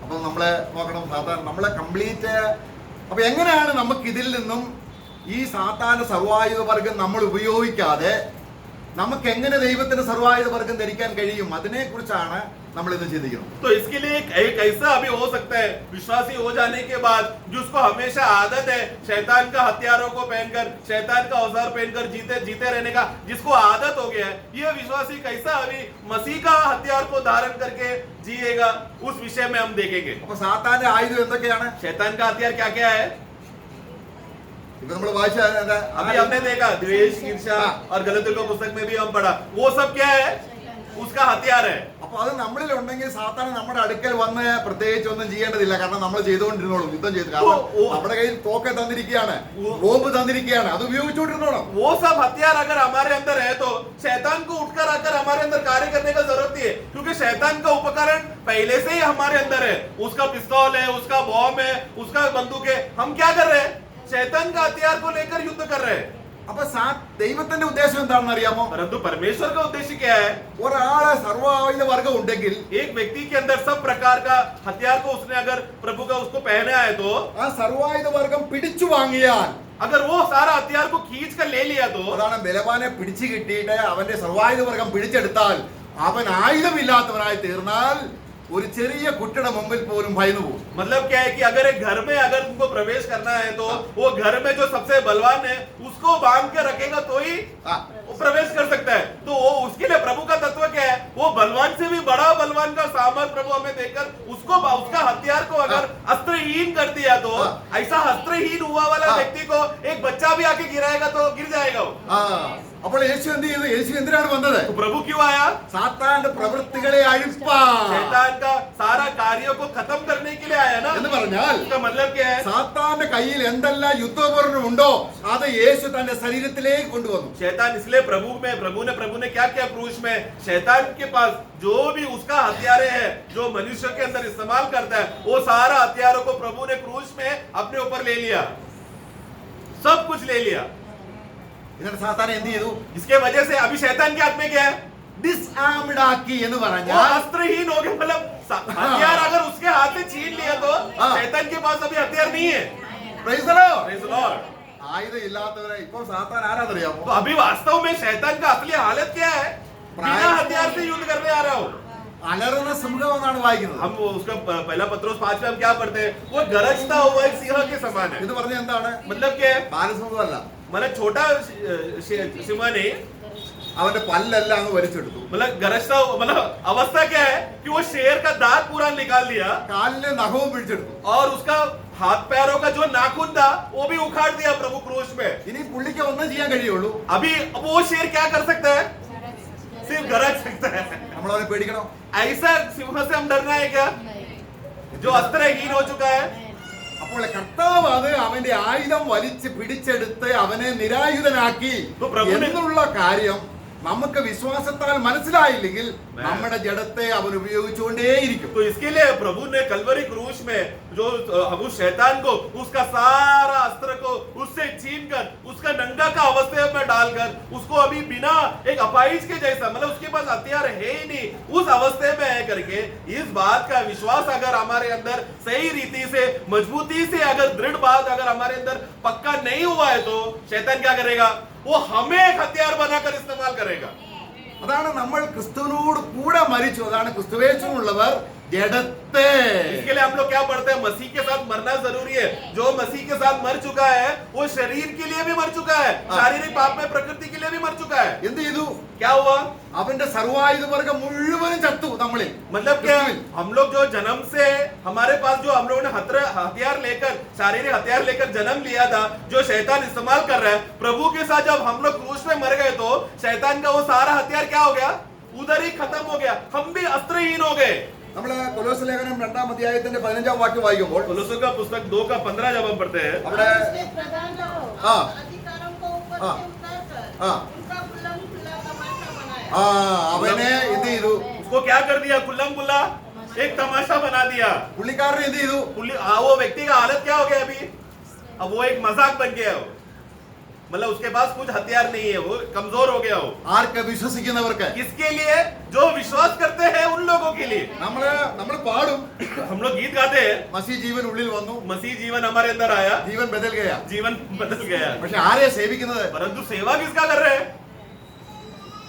അപ്പൊ നമ്മളെ നോക്കണം, സാത്താൻ നമ്മളെ കംപ്ലീറ്റ്. അപ്പൊ എങ്ങനെയാണ് നമുക്ക് ഇതിൽ നിന്നും ഈ സാത്താന്റെ സർവായുധ വർഗം നമ്മൾ ഉപയോഗിക്കാതെ നമുക്ക് എങ്ങനെ ദൈവത്തിന്റെ സർവായുധ വർഗം ധരിക്കാൻ കഴിയും? അതിനെ കുറിച്ചാണ് നമ്മൾ ഇന്ന് ചിന്തിക്കുന്നത്. तो इसके लिए एक ऐसा अभी हो सकता है, विश्वासी हो जाने के बाद जिसको हमेशा आदत है शैतान का हथियारों को पहनकर, शैतान का औजार पहनकर जीते रहने का, जिसको आदत हो गया है, ये विश्वासी कैसा अभी मसीह का हथियार को धारण करके जिएगा, उस विषय में हम देखेंगे। അപ്പൊ സാത്താന്റെ ആയുധം എന്തൊക്കെയാണ്? शैतान का हथियार क्या क्या है? ഇപ്പൊ നമ്മൾ വായിച്ച अभी हमने देखा द्वेष, ईर्ष्या, और गलतियों की पुस्तक में भी हम पढ़ा, वो सब क्या है? उसका हथियार है। അപ്പൊ അത് നമ്മളിൽ ഉണ്ടെങ്കിൽ സാത്താൻ നമ്മുടെ അടുക്കൽ വന്ന് പ്രത്യേകിച്ച് ഒന്നും ചെയ്യേണ്ടതില്ല. കാരണം നമ്മൾ ചെയ്തുകൊണ്ടിരുന്നോളും, യുദ്ധം ചെയ്ത്. കാരണം നമ്മുടെ കയ്യിൽ തോക്ക് തന്നിരിക്കുകയാണ്, ബോംബ് തന്നിരിക്കുകയാണ്, അത് ഉപയോഗിച്ചുകൊണ്ടിരുന്നോളും. वो सब हथियार अगर हमारे अंदर है तो शैतान को उठकर आकर हमारे अंदर कार्य करने का जरूरत नहीं है, क्योंकि शैतान का उपकरण पहले से ही हमारे अंदर है। उसका पिस्तौल है, उसका बॉम्ब है, उसका बंदूक है। हम क्या कर रहे हैं? शैतान का हथियार को लेकर युद्ध कर रहे हैं। അപ്പൊ ദൈവത്തിന്റെ ഉദ്ദേശം എന്താണെന്ന് അറിയാമോ? परंतु परमेश्वर का उद्देश्य क्या है? ഒരാളെ സർവായുധ വർഗം ഉണ്ടെങ്കിൽ एक व्यक्ति के अंदर सब प्रकार का हथियार को उसने अगर प्रभु का उसको पहना है तो, ആ സർവായുധ വർഗം പിടിച്ചു വാങ്ങിയാൽ, अगर वो सारा हथियार को खींच कर ले लिया तो, അതാണ് ബലവാനെ പിടിച്ചു കിട്ടിയിട്ട് അവന്റെ സർവായുധ വർഗം പിടിച്ചെടുത്താൽ അവൻ ആയുധമില്ലാത്തവനായി തീർന്നാൽ ഒരു ചെറിയ കുട്ടിയുടെ മുമ്പിൽ പോലും ഭയന്നു പോകും. मतलब क्या है कि अगर एक घर में अगर तुमको प्रवेश करना है तो वो घर में जो सबसे बलवान है उसको बांध के रखेगा तो ही ആ, वो प्रवेश कर सकता है। तो वो उसके लिए प्रभु का तत्व क्या है? वो बलवान से भी बड़ा बलवान का सामर्थ प्रभु हमें देकर उसको उसका हथियार को अगर अस्त्रहीन कर दिया तो, ऐसा अस्त्रहीन हुआ वाला व्यक्ति को एक बच्चा भी आके गिराएगा तो गिर जाएगा वो। ആ. അപ്പോൾ യേശു എന്ത് ചെയ്തു? യേശു എന്തിനാണ് വന്നത്? तो प्रभु क्यों आया? സാത്താന്റെ പ്രവൃത്തികളെ അഴിപ്പാൻ. शैतान का सारा कार्यों को खत्म करने के लिए आया ना। എന്ന് പറഞ്ഞാൽ इसका मतलब क्या है? സാത്താന്റെ കയ്യിൽ എന്തെല്ലാം യുദ്ധോപകരണം ഉണ്ടോ അത് യേശു തന്റെ ശരീരത്തിലേക്ക് കൊണ്ടുവന്നു. शैतान इसलिए प्रभु ने क्या किया क्रूस में? शैतान के पास जो भी उसका हथियारे है जो मनुष्य के अंदर इस्तेमाल करता है, वो सारा हथियारों को प्रभु ने क्रूस में अपने ऊपर ले लिया, सब कुछ ले लिया। എന്നിട്ട് സാത്താൻ എന്ത് ചെയ്തു? इसके वजह से अभी शैतान के हाथ में क्या है? ഡിസ്ആംഡ് ആക്കി എന്ന് वो പറഞ്ഞാൽ अस्त्रहीन हो गया। मतलब हथियार अगर उसके हाथ से छीन लिया तो शैतान के पास अभी हथियार नहीं है। Praise the Lord. Praise the Lord। ആയുധം ഇല്ലാത്തവരെ ഇപ്പോൾ സാത്താൻ ആരാധനയാമോ? तो अभी वास्तव में शैतान का असली हालत क्या है? बिना हथियार से युद्ध करने आ रहा हो। അലറുന്ന സിംഹം എന്നാണ് വായിക്കുന്നത്. हम उसका पहला पत्रोस 5 में हम क्या पढ़ते हैं? वो गरजता हुआ एक सिंह के समान है। ഇത് പറഞ്ഞ എന്താണ്? मतलब क्या है? ബാലസിംഹമല്ല, मतलब छोटा सिंह नहीं, അവന്റെ പല്ലെല്ലാം അങ്ങ് വലിച്ചെടുത്തു, मतलब गरजता मतलब अवस्था क्या है कि वो शेर का दांत पूरा निकाल दिया കാലിലെ നഖവും പിടിച്ചെടുത്തു. और उसका हाथ पैरों का जो नाखून था वो भी उखाड़ दिया प्रभु क्रूस में। ഇനി പുള്ളിക്ക് ഒന്നും ചെയ്യാൻ കഴിയുള്ളൂ, अभी वो शेर क्या कर सकता है? सिर्फ गरज सकता है। നമ്മൾ അവനെ പേടിക്കണം. ऐसा सिंह से हम डरना है क्या? जो अस्त्रहीन हो चुका है। അപ്പോൾ കർത്താവ് അത് അവന്റെ ആയുധം വലിച്ച് പിടിച്ചെടുത്ത് അവനെ നിരായുധനാക്കി എന്നുള്ള കാര്യം നമുക്ക് വിശ്വാസത്താൽ മനസ്സിലായില്ലെങ്കിൽ നമ്മുടെ ജഡത്തെ അവൻ ഉപയോഗിച്ചുകൊണ്ടേയിരിക്കും. तो इसके लिए प्रभु ने कलवरी क्रूस में जो उस शैतान को उसका सारा अस्त्र को उससे छीनकर उसका नंगा का अवस्था में डालकर उसको अभी बिना एक अपाइज के जैसा, मतलब उसके पास हथियार है ही नहीं, उस अवस्थे में है करके इस बात का विश्वास अगर हमारे अंदर सही रीति से मजबूती से अगर दृढ़ बात अगर हमारे अंदर पक्का नहीं हुआ है तो शैतान क्या करेगा? वो हमें एक हथियार बनाकर इस्तेमाल करेगा। അതാണ് നമ്മൾ ക്രിസ്തുവിനോട് കൂടെ മരിച്ചു, അതാണ് ക്രിസ്തുവേശുള്ളവർ ജഡത്തെ. इसके लिए हम लोग क्या पढ़ते हैं? मसीह के साथ मरना जरूरी है। जो मसीह के साथ मर चुका है वो शरीर के लिए भी मर चुका है, शारीरिक पाप में प्रकृति के लिए भी मर चुका है। എന്ത് ചെയ്തു? क्या हुआ? അവന്റെ സർവായുധ വർഗം മുഴുവനും ചത്തു നമ്മളിൽ. मतलब क्या? हम लोग जो जन्म से हमारे पास जो हम लोगों ने हथियार लेकर शारीरिक हथियार लेकर जन्म लिया था, जो शैतान इस्तेमाल कर रहा है, प्रभु के साथ जब हम लोग क्रूस में मर गए तो शैतान का वो सारा हथियार क्या हो गया? उधर ही खत्म हो गया। हम भी अस्त्रहीन हो गए। നമ്മള് കൊലോസ്യ ലേഖനം 2-ാം അധ്യായത്തിന്റെ 15-ാം വാക്യം വായിക്കുമ്പോൾ कोलोस्यों का पुस्तक 2:15 जब हम पढ़ते हैं, അവിടെ उसने प्रधानों हाँ। और अधिकारों को ऊपर हाँ। से उतारकर हाँ। उनका खुल्लम खुल्ला तमाशा बनाया। അവനെ എന്ത് ചെയ്തു? उसको क्या कर दिया? कुल्लम कुल्ला एक तमाशा बना दिया। പുള്ളിക്കാരനെ എന്ത് ചെയ്തു? वो व्यक्ति का हालत क्या हो गया अभी? अब वो एक मजाक बन गया हो, मतलब उसके पास कुछ हथियार नहीं है, वो कमजोर हो गया हो। ആർക്ക്? വിശ്വസിക്കുന്നവർക്ക്. किसके लिए? जो विश्वास करते हैं उन लोगों के लिए। നമ്മൾ പാടും, हम लोग गीत गाते हैं, മസീഹ് ജീവൻ ഉള്ളിൽ വന്നു, मसीह जीवन हमारे अंदर आया, ജീവൻ ബദൽ ഗയാ. जीवन बदल गया। പക്ഷെ ആരെയാ സേവിക്കുന്നത്? परंतु सेवा किसका कर रहे हैं?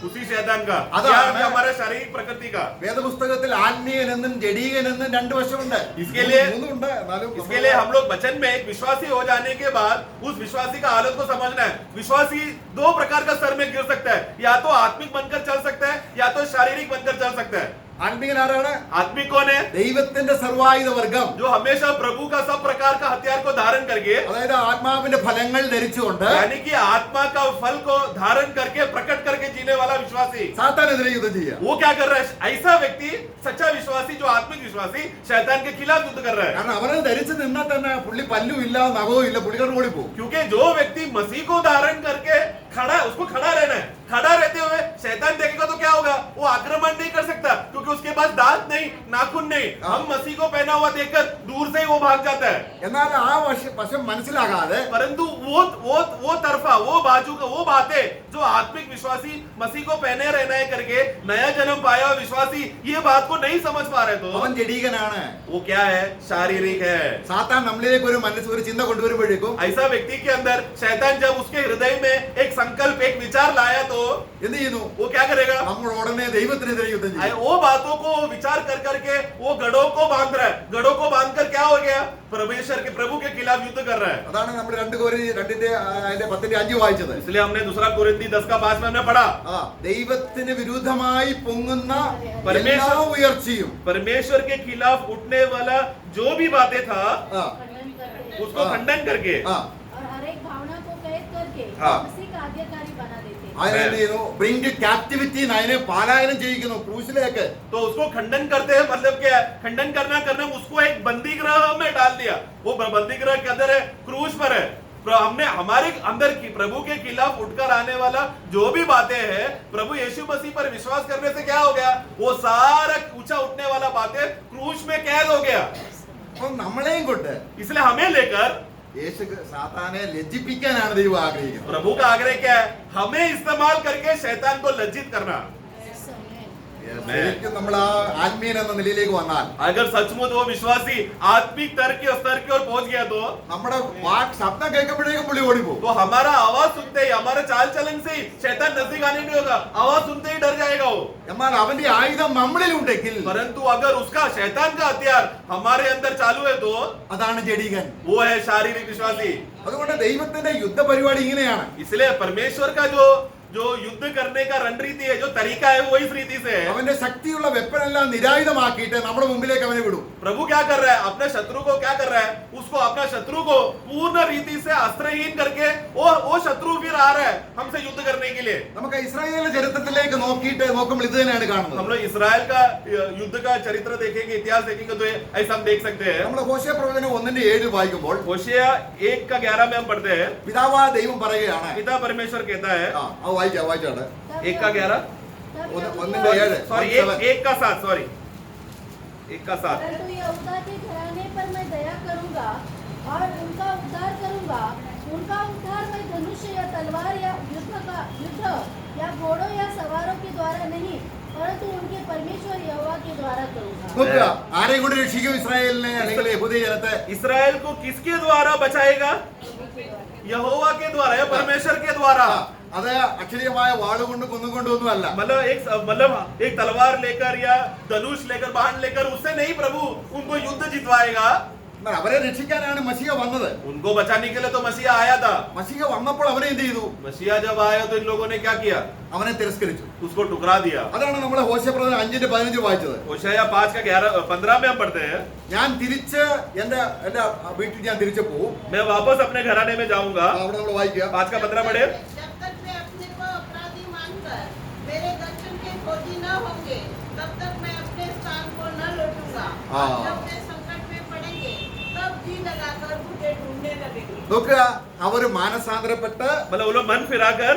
उसी शैतान का, अदा- या फिर हमारे शारीरिक प्रकृति का। വേദപുസ്തകത്തിൽ ആത്മീയനെന്നും ജഡീകനെന്നും രണ്ട് വശമുണ്ട്. इसके लिए- മൂന്നുണ്ട്. എന്നാലും इसके लिए हम लोग वचन में एक विश्वासी हो जाने के बाद उस विश्वासी का हालत को समझना है। विश्वासी दो प्रकार का स्तर में गिर सकता है, या तो आत्मिक बनकर चल सकता है या तो शारीरिक बनकर चल सकता है। ആത്മീയൻ ആരാണ്? आत्मिक कौन है? ദൈവത്തിന്റെ സർവായുധ വർഗം. जो हमेशा प्रभु का सब प्रकार का हथियार को धारण करके, അതായത് ആത്മാവിന്റെ ഫലങ്ങൾ ധരിച്ചുകൊണ്ട് यानी कि आत्मा का फल को धारण करके प्रकट करके जीने वाला विश्वासी। സാത്താനെതിരെ യുദ്ധം ചെയ്യുക. वो क्या कर रहा है? ऐसा व्यक्ति, सच्चा विश्वासी, जो आत्मिक विश्वासी शैतान के खिलाफ युद्ध कर रहा है। കാരണം അവനെ ധരിച്ച് നിന്നാൽ തന്നെ പുള്ളി പല്ലും ഇല്ല, നഖവും ഇല്ല, പുള്ളിക്കാരൻ ഓടി പോകും. क्योंकि जो व्यक्ति मसीह को धारण करके खड़ा, उसको खड़ा रहना है। खड़ा रहते हुए शैतान देखेगा तो क्या होगा? वो आक्रमण नहीं कर सकता, क्योंकि उसके पास दांत नहीं, नाखून नहीं। हम मसीह को पहना हुआ देखकर दूर से ही वो भाग जाता है। എന്നാൽ ആ വശം മനസ്സിലാകാതെ परंतु वो तरफा, वो बाजू का, वो बातें जो आत्मिक विश्वासी मसीह को पहने रहना है करके नया जन्म पाया हुआ विश्वासी ये बात को नहीं समझ पा रहे, तो അവൻ ജഡീകനാണ്. वो क्या है? शारीरिक है। സാത്താൻ നമ്മളിലേക്ക് ഒരു ചിന്ത കൊണ്ടുവരുമ്പോഴേക്കും ऐसा व्यक्ति के अंदर शैतान जब उसके हृदय में एक संकल्प, एक विचार लाया, तो എന്ത് ചെയ്യുന്നു? वो क्या करेगा? നമ്മൾ ഉടനെ ദൈവത്തിനെതിരെ യുദ്ധം ചെയ്യും. वो बातों को विचार कर करके वो गढ़ों को बांध रहा है। गढ़ों को बांधकर क्या हो गया? परमेश्वर के, प्रभु के खिलाफ युद्ध कर रहा है। അതാണ് നമ്മൾ 2:5 വായിച്ചത്. इसलिए हमने 2 कोरिन्थी 10:5 में हमने पढ़ा, ദൈവത്തിന് വിരുദ്ധമായി പൊങ്ങുന്ന परमेश्वर- എല്ലാ ഉയർച്ചയും परमेश्वर के खिलाफ उठने वाला जो भी बातें था ആ, खंडन करते हैं उसको खंडन करके ആ, और हर एक भावना को कैद करके हाँ। उसी का आज्ञाकारी बना देते हैं। അതിനെന്ത് ചെയ്യുന്നു? ബ്രിങ് ക്യാപ്റ്റിവിറ്റി, അതിനെ പാലായനം ചെയ്യിക്കുന്നു ക്രൂശിലേക്ക്. तो उसको खंडन करते हैं, मतलब क्या है? खंडन करना उसको एक बंदी गृह में डाल दिया। वो बंदी गृह के अंदर है, क्रूज पर है। हमने हमारे अंदर की प्रभु के खिलाफ उठकर आने वाला जो भी बातें हैं, प्रभु यीशु मसीह पर विश्वास करने से क्या हो गया? वो सारा ऊंचा उठने वाला बातें क्रूज में कैद हो गया। അപ്പൊ നമ്മളെയും കൊണ്ട് इसलिए हमें लेकर യേശു സാത്താനെ ലജ്ജിപ്പിക്കാനാണ് ദൈവം ആഗ്രഹിക്കുന്നത്. प्रभु का आग्रह क्या है? हमें इस्तेमाल करके शैतान को लज्जित करना। ശരിക്കും നമ്മൾ ആ ആത്മീയൻ എന്ന നിലയിലേക്ക് വന്നാൽ अगर सचमुच वो विश्वासी आत्मिक स्तर की ओर पहुंच गया, तो നമ്മുടെ ശബ്ദം കേൾക്കുമ്പോഴേക്കും പുള്ളി ഓടിപ്പോകും. हमारा आवाज सुनते ही, हमारे चाल चलन से ही शैतान नजदीक आने नहीं होगा। आवाज सुनते ही डर जाएगा वो। എന്നാൽ അവന്റെ ആയുധം നമ്മളിലുണ്ടെങ്കിൽ परंतु अगर उसका शैतान का हथियार हमारे अंदर चालू है, तो അതാണ് ജഡീകൻ. वो है शारीरिक विश्वासी। അതുകൊണ്ട് ദൈവത്തിന്റെ യുദ്ധ പരിപാടി ഇങ്ങനെയാണ്. इसलिए परमेश्वर का जो युद्ध करने का रणनीति है, जो तरीका है, वो इस रीति से है। അവന്റെ ശക്തിയുള്ള വെപ്പനെല്ലാം നിരായുധമാക്കിയിട്ട് നമ്മുടെ മുമ്പിലേക്ക് അവനെ വിടും. प्रभु क्या कर रहा है? अपने शत्रु को क्या कर रहा है? उसको, अपना शत्रु को पूर्ण रीति से अस्त्रहीन करके वो शत्रु फिर आ रहा है हमसे युद्ध करने के लिए। നമുക്ക് ഇസ്രായേലിന്റെ ചരിത്രത്തിലേക്ക് നോക്കുമ്പോൾ ഇത് തന്നെയാണ് കാണുന്നത്. हम लोग इसराइल का युद्ध का चरित्र देखेंगे, इतिहास देखेंगे, तो ऐसा हम देख सकते हैं। നമ്മൾ ഹോശേയ പ്രവചനം 1:7 വായിക്കുമ്പോൾ होशेया 1:11 में हम पढ़ते हैं, പിതാവായ ദൈവം പറയുകയാണ്. पिता परमेश्वर कहता है, അത് വായിച്ചാണ്. 1:11 ഒന്നിന്റെ 7 सॉरी 1:7 सॉरी 1:7 परंतु यहूदा के घराने पर मैं दया करूंगा और उनका उद्धार करूंगा। उनका उद्धार मैं धनुष या तलवार या युद्ध या घोड़ों या सवारों के द्वारा नहीं, परंतु उनके परमेश्वर यहोवा के द्वारा करूंगा। നോക്കുക, ആരെയും കൊണ്ട് രക്ഷിക്കും ഇസ്രായേലിനെ അല്ലെങ്കിൽ യഹൂദ ജനത്തെ? इसराइल को किसके द्वारा बचाएगा? यहोवा के द्वारा या परमेश्वर के द्वारा। അത് അക്ഷരീയമായ വാളുകൊണ്ട് കൊന്നുകൊണ്ടൊന്നുമല്ല. मतलब एक तलवार लेकर या धनुष लेकर, बाण लेकर, उससे नहीं प्रभु उनको युद्ध जितवाएगा। അവരെ രക്ഷിക്കാനാണ് മസിഹ വന്നത്. उनको बचाने के लिए तो मसीहा आया था। മസിഹ വന്നപ്പോൾ അവനെ എന്ത് ചെയ്തു? मसीहा जब आया तो इन लोगों ने क्या किया? അവനെ തിരസ്കരിച്ചു. उसको टुकरा दिया। അതാണ് നമ്മൾ ഹോശേയ പ്രവചനം 5:15 വായിച്ചത്. होशेया 5:15 में हम पढ़ते हैं, ഞാൻ തിരിച്ച് എന്റെ വീട്ടിൽ ഞാൻ തിരിച്ചു പോകും. मैं वापस अपने घराने में जाऊंगा। അവിടെ നമ്മൾ വായിക്കുക. 5:15 पढ़े, जब तक वे अपने को अपराधी मानकर मेरे दर्शन के खोजी न होंगे, तब तक मैं अपने स्थान को न लौटूंगा। होगा। हाँ। जब वे संकट में पड़ेंगे तब जी लगाकर मुझे ढूंढने लगेंगे। നോക്കുക, അവര് മാനസാന്തരപ്പെട്ട് मतलब वो लोग मन फिराकर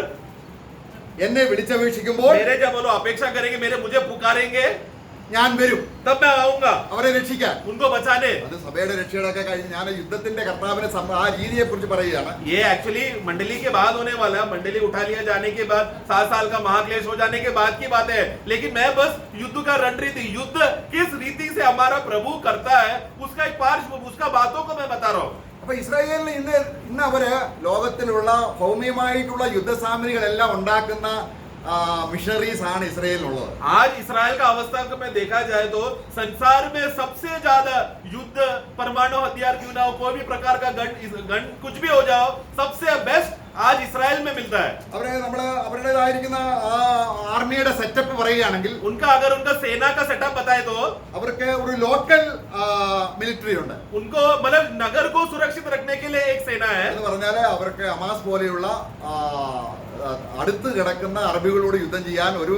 എന്നെ വിളിച്ചപേക്ഷിക്കുമ്പോൾ मेरे जब वो लोग अपेक्षा करेंगे, मेरे मुझे पुकारेंगे, ഞാൻ വരും तब मैं आऊंगा അവരെ രക്ഷിക്കാൻ. उनको बचाने। അത് സഭയുടെ രക്ഷയുടെ ഒക്കെ കഴിഞ്ഞ് ഞാൻ യുദ്ധത്തിന്റെ കർത്താവിനെ ആ രീതിയെ കുറിച്ച് പറയുകയാണ്. ये एक्चुअली मंडली के बाद होने वाला, मंडली उठा लिया जाने के बाद 7 साल का महाक्लेश हो जाने के बाद की बात है। लेकिन मैं बस युद्ध का रणनीति, युद्ध किस रीति से हमारा प्रभु करता है उसका एक पार्श्व, उसका बातों को मैं बता रहा हूँ। അപ്പൊ ഇസ്രായേലിന് ഇന്ന് അവര് ലോകത്തിലുള്ള ഭൗമ്യമായിട്ടുള്ള യുദ്ധസാമഗ്രികളെല്ലാം ഉണ്ടാക്കുന്ന മിഷണറീസ് ആണ് ഇസ്രായേലിനുള്ളത്. आज इसराइल का अवस्था को मैं देखा जाए तो संसार में सबसे ज्यादा युद्ध, परमाणु हथियार क्यों ना हो, कोई भी प्रकार का गन कुछ भी हो जाओ, सबसे बेस्ट आज इसराइल में मिलता है। അവരുടേതായിരിക്കുന്ന ആർമിയുടെ സെറ്റപ്പ് പറയുകയാണെങ്കിൽ उनका अगर उनका सेना का सेटअप बताए तो അവർക്ക് ഒരു ലോക്കൽ മിലിറ്ററി ഉണ്ട്. उनको मतलब नगर को सुरक्षित रखने के लिए एक सेना है। എന്ന് പറഞ്ഞാല് അവർക്ക് ഹമാസ് പോലെയുള്ള അടുത്ത് കിടക്കുന്ന അറബികളോട് യുദ്ധം ചെയ്യാൻ ഒരു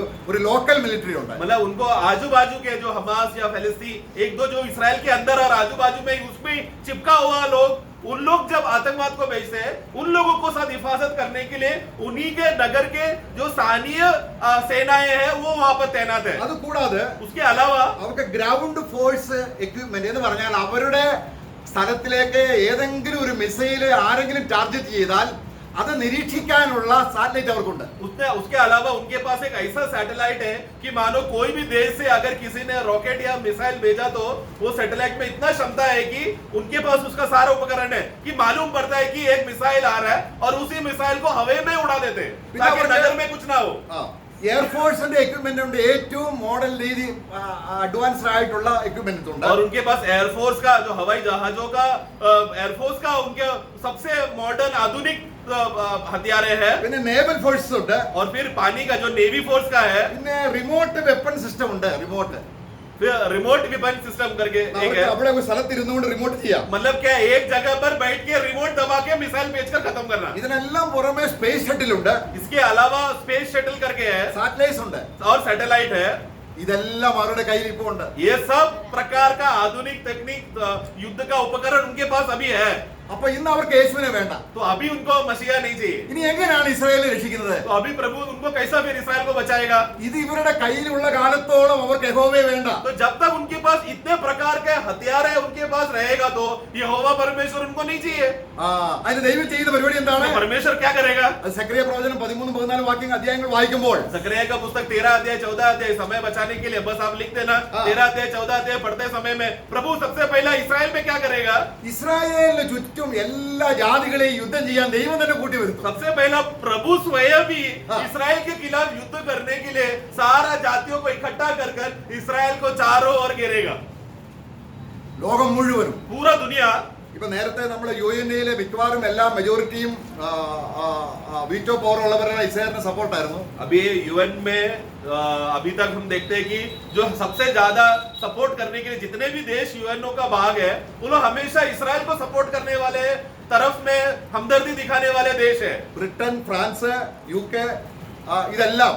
ലോക്കൽ മിലിറ്ററി ഉണ്ട്. मतलब उनको आजू बाजू के जो हमास या फिलिस्तीन एक दो जो इसराइल के अंदर और आजू बाजू में उसमें चिपका हुआ लोग, उन लोग जब आतंकवाद को भेजते हैं, उन लोगों को साथ हिफाजत करने के लिए उन्हीं के नगर के जो स्थानीय सेनाएं हैं वो वहां पर तैनात है। അത് കൂടാതെ उसके अलावा അവർക്ക് ഗ്രൗണ്ട് ഫോഴ്സ് എക്വിപ്മെന്റ് എന്ന് പറഞ്ഞാൽ അവരുടെ സ്ഥലത്തിലേക്ക് ഏതെങ്കിലും ഒരു മിസൈൽ ആരെങ്കിലും ടാർഗറ്റ് ചെയ്താൽ അത് നിരീക്ഷിക്കാനുള്ള സാറ്റലൈറ്റ് അവർക്കുണ്ട്. उसके अलावा उनके पास एक ऐसा सैटेलाइट है कि मानो कोई भी देश से अगर किसी ने रॉकेट या मिसाइल भेजा तो वो सैटेलाइट में इतना क्षमता है कि उनके पास उसका सारा उपकरण है कि मालूम पड़ता है कि एक मिसाइल आ रहा है और उसी मिसाइल को हवा में उड़ा देते हैं ताकि नगर में कुछ ना हो। എയർഫോഴ്സിന്റെ എക്വിപ്മെന്റ് ഉണ്ട്, ഏറ്റവും മോഡൽ രീതി അഡ്വാൻസ്ഡ് ആയിട്ടുള്ള എക്വിപ്മെന്റ് ഉണ്ട്. और उनके पास एयरफोर्स का जो हवाई जहाजों का एयरफोर्स का उनके सबसे मॉडर्न आधुनिक हथियारे हैं। പിന്നെ നേവൽ ഫോഴ്സസ് ഉണ്ട്. और फिर पानी का जो नेवी फोर्स का है, പിന്നെ റിമോട്ട് വെപ്പൺ സിസ്റ്റം ഉണ്ട്. रिमोट वेपन सिस्टम करके एक है। അവിടെ ഒരു സ്ഥലത്ത് ഇരുന്നുകൊണ്ട് റിമോട്ട് ചെയ്യാം. मतलब क्या, एक जगह पर बैठ के रिमोट दबा के मिसाइल भेजकर खत्म करना। ഇതിനെല്ലാം പുറമെ സ്പേസ് ഷട്ടിൽ ഉണ്ട്, इसके अलावा स्पेस शटल करके है സാറ്റലൈറ്റ്സ് ഉണ്ട്. और सैटेलाइट है। ഇതെല്ലാം അവരുടെ കയ്യിൽ ഇപ്പോൾ ഉണ്ട്. ये सब प्रकार का आधुनिक तकनीक युद्ध का उपकरण उनके पास अभी है। അപ്പൊ ഇന്ന് അവർക്ക് യേശുവിനെ വേണ്ട. तो अभी उनको मसीहा नहीं चाहिए। ഇനി എങ്ങനെയാണ് ഇസ്രായേലിനെ രക്ഷിക്കുന്നത്? तो अभी प्रभु उनको कैसा फिर इसराइल को बचाएगा? ഇത് ഇവരുടെ കയ്യിലുള്ള കാലത്തോളം അവർക്ക് യഹോവയെ വേണ്ട. तो जब तक उनके पास इतने प्रकार के हथियार है उनके पास रहेगा तो यहोवा परमेश्वर उनको नहीं चाहिए। അതിന് ദൈവം ചെയ്ത പരിപാടി എന്താണ്? तो परमेश्वर क्या करेगा? അത് സക്രിയ പ്രവചനം 13-14 വാക്യങ്ങൾ അധ്യായങ്ങൾ വായിക്കുമ്പോൾ जकरिया का पुस्तक 13 अध्याय 14 अध्याय समय बचाने के लिए बस आप लिख देना। 13 अध्याय 14 अध्याय पढ़ते समय में प्रभु सबसे पहला इसराइल में क्या करेगा? ഇസ്രായേലിന് ചുറ്റും എല്ലാ ജാതികളെയും യുദ്ധം ചെയ്യാൻ ദൈവം തന്നെ കൂട്ടി വരുത്തും. सबसे पहला प्रभु स्वयं भी इसराइल के खिलाफ युद्ध करने के लिए सारा जातियों को इकट्ठा कर कर इसराइल को चारों ओर घेरेगा। ലോകം മുഴുവനും. पूरा दुनिया। ഇപ്പൊ നേരത്തെ നമ്മൾ UNA മിക്കവാറും എല്ലാ മെജോറിറ്റിയും വീറ്റോ പവർ ഉള്ളവരുടെ ഇസ്രായേലിന് സപ്പോർട്ടായിരുന്നു. अभी यूएन में अभी तक हम देखते हैं कि जो सबसे ज्यादा सपोर्ट करने के लिए जितने भी देश यूएनओ का भाग है वो लोग हमेशा इसराइल को सपोर्ट करने वाले तरफ में हमदर्दी दिखाने वाले देश है। ബ്രിട്ടൻ, ഫ്രാൻസ്, UK ഇതെല്ലാം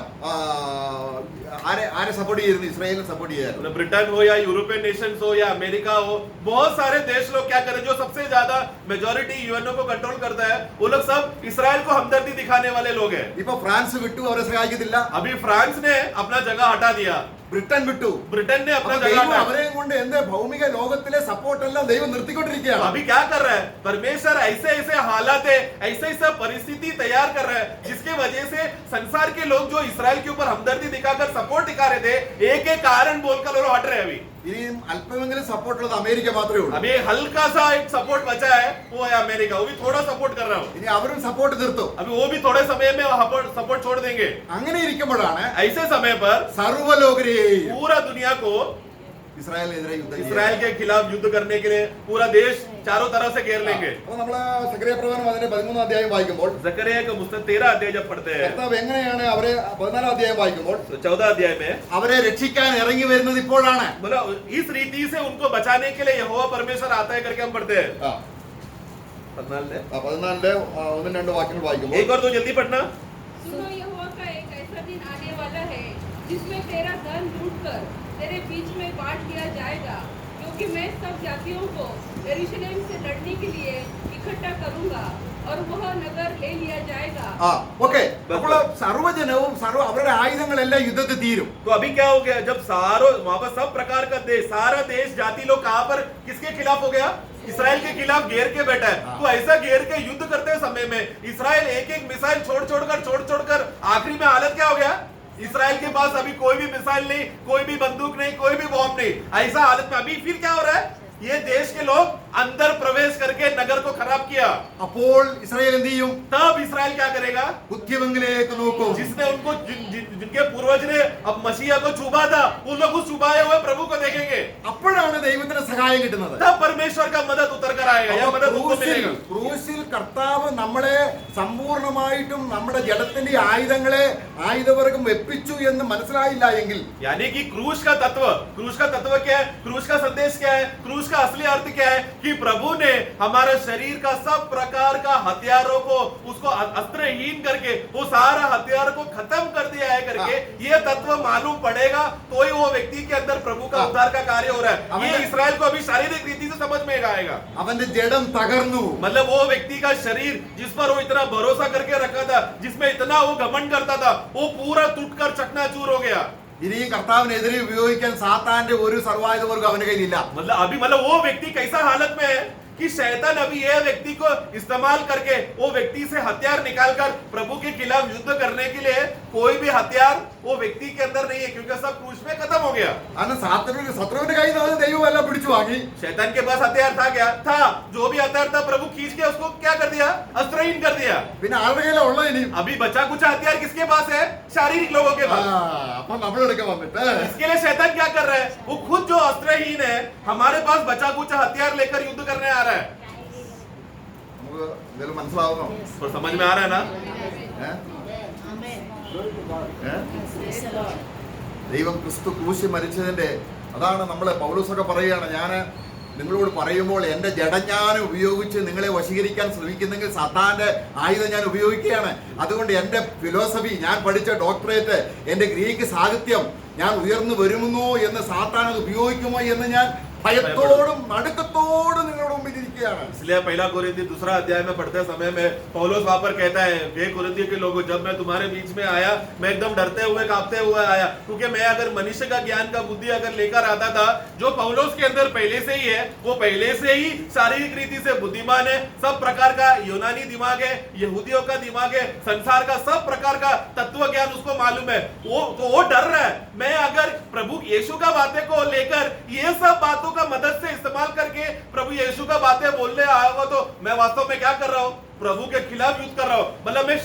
ആരെ സപ്പോർട്ട് ചെയ്യുന്നു? ഇസ്രായേലിനെ സപ്പോർട്ട് ചെയ്യായിരുന്നു. ब्रिटेन हो या यूरोपियन नेशंस हो या अमेरिका हो, बहुत सारे देश लोग क्या करें, जो सबसे ज्यादा मेजोरिटी यूएनओ को कंट्रोल करता है वो लोग सब इसराइल को हमदर्दी दिखाने वाले लोग हैं। ഇപ്പൊ ഫ്രാൻസ് വിട്ടു, അവരെ സഹായിക്കത്തില്ല. अभी फ्रांस ने अपना जगह हटा दिया, ബ്രിട്ടൻ വിട്ടു, ब्रिटेन ने अपना അപ്പൊ जगह ദൈവം हटा। അവരെയും കൊണ്ട് എന്ത് ഭൗമിക ലോകത്തിലെ സപ്പോർട്ട് എല്ലാം ദൈവം നിർത്തിക്കൊണ്ടിരിക്കുകയാണ്. अभी क्या कर रहा है परमेश्वर? ऐसे ऐसे हालात है, ऐसे ऐसे परिस्थिति तैयार कर रहा है जिसके वजह से संसार के लोग जो इसराइल के ऊपर हमदर्दी दिखाकर सपोर्ट दिखा रहे थे, एक एक कारण बोलकर वो हट रहे हैं। अभी ഇനിയും അല്പമെങ്കിലും സപ്പോർട്ട് ഉള്ളത് അമേരിക്ക മാത്രമേ ഉള്ളൂ. अभी हल्का सा एक सपोर्ट बचा है, वो है अमेरिका। वो भी थोड़ा सपोर्ट कर रहा हूँ। ഇനി അവരും സപ്പോർട്ട് നിർത്തും. अभी वो भी थोड़े समय में सपोर्ट छोड़ देंगे। അങ്ങനെ ഇരിക്കുമ്പോഴാണ് ऐसे समय पर സർവ്വലോകരെയും पूरा दुनिया को ഇസ്രായേലിനെതിരെ യുദ്ധം ചെയ്യാൻ. इसराइल के खिलाफ युद्ध करने के लिए पूरा देश चारों तरफ से घेर लेंगे। അപ്പൊ നമ്മള് സക്രിയ പ്രവചനം അതിന്റെ 13 അധ്യായം വായിക്കുമ്പോൾ जकरिया का पुस्तक 13 अध्याय जब पढ़ते हैं കർത്താവ് എങ്ങനെയാണ് അവരെ 14 അധ്യായം വായിക്കുമ്പോൾ तो 14 अध्याय में അവരെ രക്ഷിക്കാൻ ഇറങ്ങി വരുന്നത് ഇപ്പോഴാണ്. मतलब इस रीति से उनको बचाने के लिए यहोवा परमेश्वर आता है करके हम पढ़ते हैं। 14 14 1-2 വാക്യങ്ങൾ വായിക്കുമ്പോൾ एक और दो जल्दी पढ़ना। सुनो, यहोवा का एक ऐसा दिन आने वाला है जिसमें तेरा धन लूटकर तेरे बीच में बांट लिया जाएगा कि मैं सब जातियों को यरूशलेम से लड़ने के लिए इकट्ठा करूंगा और वह नगर ले लिया जाएगा। ആ ഓക്കെ. അപ്പോൾ സർവ്വജനവും അവരുടെ ആയുധങ്ങളെല്ലാം യുദ്ധത്തിൽ തീരും. तो अभी क्या हो गया, जब सारों वहां पर सब प्रकार का देश, सारा देश जाति लोग कहां पर किसके खिलाफ हो गया? इसराइल के खिलाफ घेर के बैठा है। तो ऐसा घेर के युद्ध करते समय में इसराइल एक एक मिसाइल छोड़ छोड़कर आखिरी में हालत क्या हो गया? इसराइल के पास अभी कोई भी मिसाइल नहीं, कोई भी बंदूक नहीं, कोई भी बॉम्ब नहीं। ऐसा हालत में अभी फिर क्या हो रहा है? ये देश के लोग अंदर प्रवेश करके नगर को खराब किया। അപ്പോൾ ഇസ്രായേൽ എന്ത് ചെയ്യും? तब इसराइल क्या करेगा? ബുദ്ധിമംഗലേക്ക് നോക്കും. जिसने उनको जिनके पूर्वज ने अब मसीहा को छुपा था, उन लोग उस छुपाए हुए प्रभु को देखेंगे। അപ്പോഴാണ് ദൈവത്തിന് സഹായം കിട്ടുന്നത്. तब परमेश्वर का मदद उतर कर आएगा, या मदद उनको मिलेगा। ക്രൂശിൽ കർത്താവ് നമ്മളെ സമ്പൂർണ്ണമായിട്ടും നമ്മുടെ ജഡത്തിന്റെ ആയുധവർഗം വെപ്പിച്ചു എന്ന് മനസ്സിലായില്ല എങ്കിൽ, यानी कि क्रूस का तत्व क्या है? क्रूस का संदेश क्या है? क्रूस का असली अर्थ क्या है? कि प्रभु ने हमारे शरीर का सब प्रकार का हथियारों को उसको अस्त्रहीन करके वो सारा हथियार को खत्म कर दिया है करके ये तत्व मालूम पड़ेगा तो ही वो व्यक्ति के अंदर प्रभु का उद्धार का कार्य हो रहा है। ये इसराइल को अभी शारीरिक रीति से समझ में आएगा। അവന്റെ ജഡം തകർന്നു. मतलब वो व्यक्ति का शरीर जिस पर वो इतना भरोसा करके रखा था, जिसमें इतना वो घमंड करता था, वो पूरा टूटकर चकनाचूर हो गया। ഇനിയും കർത്താവിനെതിരെ ഉപയോഗിക്കാൻ സാത്താന്റെ ഒരു സർവായുധവർഗം അവന്റെ കയ്യിലില്ല. मतलब वो व्यक्ति कैसा हालत में है कि शैतान अभी ये व्यक्ति को इस्तेमाल करके वो व्यक्ति से हथियार निकालकर प्रभु के खिलाफ युद्ध करने के लिए कोई भी हथियार वो व्यक्ति के अंदर नहीं है, क्योंकि सब क्रूस में खत्म हो गया। ശത്രുവിന്റെ കയ്യിൽ നിന്ന് ദൈവം എല്ലാം പിടിച്ചു വാങ്ങി. शैतान के पास हथियार था क्या? था। जो भी हथियार था प्रभु खींच के उसको क्या कर दिया? अस्त्रहीन कर दिया। പിന്നെ ആരുടെ കയ്യിലാ ഉള്ളത് ഇനി? अभी बचा कुछ हथियार किसके पास है? शारीरिक लोगों के पास। അപ്പൊ നമ്മളെടുക്കാൻ വന്നിട്ട് इसके लिए शैतान क्या कर रहा है? वो खुद जो अस्त्रहीन है हमारे पास बचा कुछ हथियार लेकर युद्ध करने आ रहा है। നമുക്ക് എന്തെങ്കിലും മനസ്സിലാവുന്നോ? तो समझ में आ रहा है ना? ദൈവം ക്രിസ്തു ക്രൂശിൽ മരിച്ചതിന്റെ അതാണ് നമ്മളെ പൗലോസൊക്കെ പറയുകയാണ്, ഞാൻ നിങ്ങളോട് പറയുമ്പോൾ എന്റെ ജഡജ്ഞാനം ഉപയോഗിച്ച് നിങ്ങളെ വശീകരിക്കാൻ ശ്രമിക്കുന്നെങ്കിൽ സാത്താന്റെ ആയുധം ഞാൻ ഉപയോഗിക്കുകയാണ്. അതുകൊണ്ട് എന്റെ ഫിലോസഫി, ഞാൻ പഠിച്ച ഡോക്ടറേറ്റ്, എന്റെ ഗ്രീക്ക് സാഹിത്യം ഞാൻ ഉയർന്നു വരുമെന്നോ എന്ന് സാത്താൻ അത് ഉപയോഗിക്കുമോ എന്ന് ഞാൻ ഭയത്തോടും നടുക്കത്തോടും നിങ്ങളുടെ മുമ്പിൽ ഇരിക്കുകയാണ്. इसलिए पहला कोरिन्थी दूसरा अध्याय में पढ़ते समय में पौलुस वहां पर कहता है, हे कोरिन्थी के लोगों, जब मैं तुम्हारे बीच में आया मैं एकदम डरते हुए कांपते हुए आया, क्योंकि मैं अगर मनुष्य का ज्ञान का बुद्धि अगर लेकर आता था, जो पौलुस के अंदर पहले से ही है, वो पहले से ही शारीरिक रीति से बुद्धिमान है, सब प्रकार का यूनानी दिमाग है, यहूदियों का दिमाग है, संसार का सब प्रकार का तत्व ज्ञान उसको मालूम है, वो डर रहा है। मैं अगर प्रभु यीशु का बातें को लेकर ये सब बातों का मदद से इस्तेमाल करके प्रभु यीशु का बातें बोलने आया हुआ, तो मैं वास्तव में क्या कर रहा हूँ? प्रभु के खिलाफ युद्ध कर रहा हूँ। मतलब मैं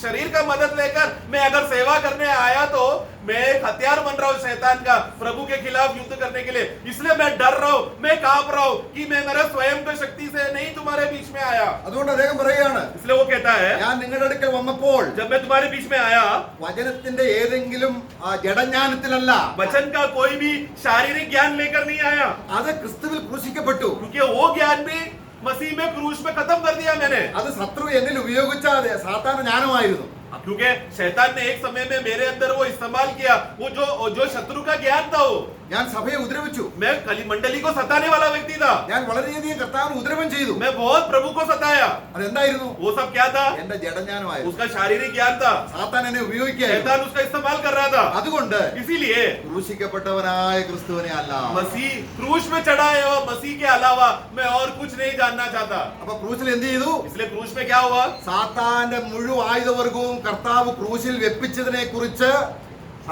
शरीर का मदद लेकर मैं अगर सेवा करने आया तो मैं एक हथियार बन रहा हूँ शैतान का, प्रभु के खिलाफ युद्ध करने के लिए। इसलिए मैं डर रहा हूँ, मैं कांप रहा हूँ कि मैं मेरे स्वयं की शक्ति से नहीं तुम्हारे बीच में आया। അതുകൊണ്ട് അദ്ദേഹം പറയുകയാണ്, इसलिए वो कहता है, ഞാൻ നിങ്ങളുടെ അടുക്കൽ വന്നപ്പോൾ जब मैं तुम्हारे बीच में आया, വചനത്തിന്റെ ഏതെങ്കിലും ജഡജ്ഞാനത്തിലല്ല, वचन का कोई भी शारीरिक ज्ञान लेकर नहीं आया, അത് ക്രിസ്തുവിൽ ക്രൂശിക്കപ്പെട്ടു. क्योंकि वो ज्ञान भी मसीह में क्रूस में खत्म कर दिया मैंने। അത് ശത്രു എന്നിൽ ഉപയോഗിച്ച സാത്താന ജ്ഞാനമായിരുന്നു. क्योंकि शैतान ने एक समय में मेरे अंदर वो इस्तेमाल किया, वो जो शत्रु का ज्ञान था, वो ഞാൻ സഭയെ ഉപദ്രവിച്ചു. मैं कली मंडली को सताने वाला व्यक्ति था। ഞാൻ വളരെയധികം കർത്താവിന് ഉപദ്രവം ചെയ്തു. मैं बहुत प्रभु को सताया। അതെന്തായിരുന്നു? वो सब क्या था? എന്റെ ജഡജ്ഞാനമായിരുന്നു. उसका शारीरिक ज्ञान था। സാത്താൻ എന്നെ ഉപയോഗിക്കുകയായിരുന്നു. शैतान उसका इस्तेमाल कर रहा था। അതുകൊണ്ട് इसीलिए ക്രൂശിക്കപ്പെട്ടവനായ ക്രിസ്തുവിനെ അല്ല, मसीह क्रूस में चढ़ा है और मसीह के अलावा मैं और कुछ नहीं जानना चाहता। അപ്പൊ ക്രൂശിൽ എന്ത് ചെയ്തു? इसलिए क्रूस में क्या हुआ? സാത്താന്റെ മുഴുവൻ ആയുധവർഗവും കർത്താവ് ക്രൂശിൽ വെപ്പിച്ചതിനെ കുറിച്ച്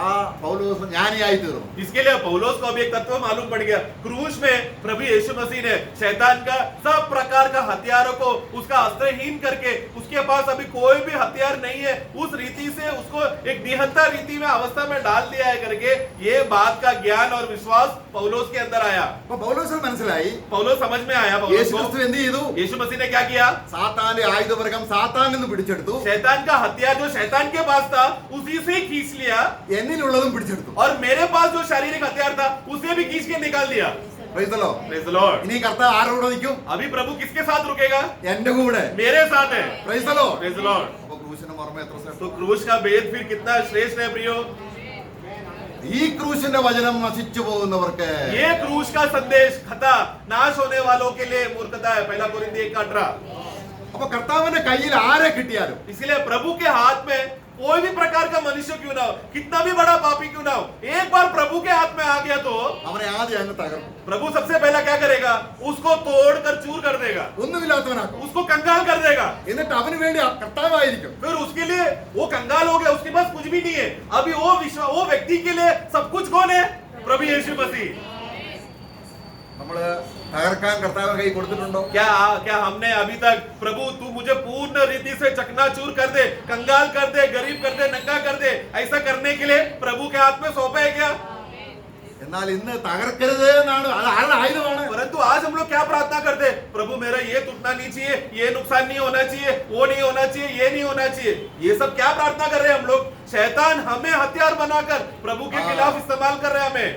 ആ പൗലോസ് ജ്ഞാനിയായി തീർന്നു. इसके लिए पौलुस को भी एक तत्व मालूम पड़ गया। क्रूस में प्रभु यीशु मसीह ने शैतान का सब प्रकार का हथियारों को उसका अस्त्रहीन करके, उसके पास अभी कोई भी हथियार नहीं है, उस रीति से उसको एक निहत्था रीति में अवस्था में डाल दिया है करके ये बात का ज्ञान और विश्वास पौलुस के अंदर आया। അപ്പൊ പൗലോസിന് മനസ്സിലായി, पौलुस समझ में आया। पौलुस യേശു को ക്രിസ്തു എന്ത് ചെയ്തു? यीशु मसीह ने क्या किया? സാത്താന്റെ ആയുധവർഗം സാത്താനിൽ നിന്ന് പിടിച്ചെടുത്തു, शैतान का हथियार जो शैतान के पास था उसी से खींच लिया, എന്നിലുള്ളതും പിടിച്ചെടുത്തു. और मेरे पास जो शारीरिक हथियार था उसे भी खींच के निकाल दिया। Praise the Lord. Praise the Lord. ഇനി കർത്താവ് ആരോട് നിൽക്കും? अभी प्रभु किसके साथ रुकेगा? എന്റെ കൂടെ. मेरे साथ है। Praise the Lord. Praise the Lord. അപ്പൊ ക്രൂശിന്റെ മർമ്മം എത്ര ശ്രേഷ്ഠം. तो क्रूस का भेद फिर कितना श्रेष्ठ है प्रियो। ഈ ക്രൂശിന്റെ വചനം നശിച്ചു പോകുന്നവർക്ക് ये क्रूस का संदेश खता नाश होने वालों के लिए मूर्खता है। पहला कोरिन्थियों 1:18। അപ്പൊ കർത്താവിന്റെ കയ്യിൽ ആരെ കിട്ടിയാലും इसलिए प्रभु के हाथ में कोई भी प्रकार का मनुष्य क्यों ना हो, कितना भी बड़ा पापी क्यों ना हो, एक बार प्रभु के हाथ में आ गया तो അവനെ ആദ്യം അങ്ങ് തകർക്കും, प्रभु सबसे पहला क्या करेगा, उसको तोड़ कर चूर कर देगा, ഒന്നുമില്ലാത്തവനാക്കും. उसको कंगाल कर देगा। എന്നിട്ട് അവന് വേണ്ടി കർത്താവായിരിക്കും. फिर उसके लिए वो कंगाल हो गया, उसके पास कुछ भी नहीं है। अभी वो व्यक्ति के लिए सब कुछ कौन है? प्रभु यीशु मसीह। നമ്മള് തകർക്കാൻ കർത്താവ് കൈ കൊടുത്തിട്ടുണ്ടോ? क्या हमने अभी तक प्रभु तू मुझे पूर्ण रीति से चकनाचूर कर दे, कंगाल कर दे, गरीब कर दे, नंगा कर दे, ऐसा करने के लिए प्रभु के हाथ में सौंपा है क्या? എന്നാൽ ഇന്ന് തകർക്കരുത് എന്നാണ്, അത് ആരുടെ ആയുധമാണ്? परंतु आज हम लोग क्या प्रार्थना करते, प्रभु मेरा ये टूटना नहीं चाहिए, ये नुकसान नहीं होना चाहिए, वो नहीं होना चाहिए, ये नहीं होना चाहिए। ये सब क्या प्रार्थना कर रहे हैं हम लोग? शैतान हमें हथियार बनाकर प्रभु के खिलाफ इस्तेमाल कर रहे हैं हमें।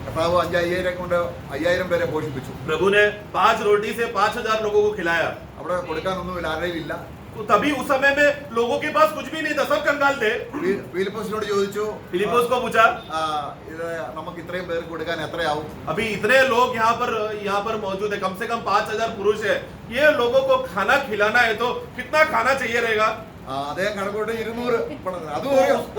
കർത്താവ് 5,000 കൊണ്ട് 5,000 പേരെ പോഷിപ്പിച്ചു. प्रभु ने 5 रोटी से 5,000 लोगों को खिलाया। അവിടെ കൊടുക്കാനൊന്നുമില്ല, ആരുടെയും ഇല്ല. तो तभी उस समय में लोगों के पास कुछ भी नहीं था, सब कंगाल थे। ഫിലിപ്പോസിനോട് ചോദിച്ചു, फिलिप्पुस को पूछा, ഇത് നമുക്ക് ഇത്രയും പേർക്ക് കൊടുക്കാൻ എത്രയാവും? अभी इतने लोग यहाँ पर मौजूद है, कम से कम 5,000 पुरुष है, ये लोगों को खाना खिलाना है तो कितना खाना चाहिए रहेगा? അദ്ദേഹം കണക്കോട്ട് 200 അത്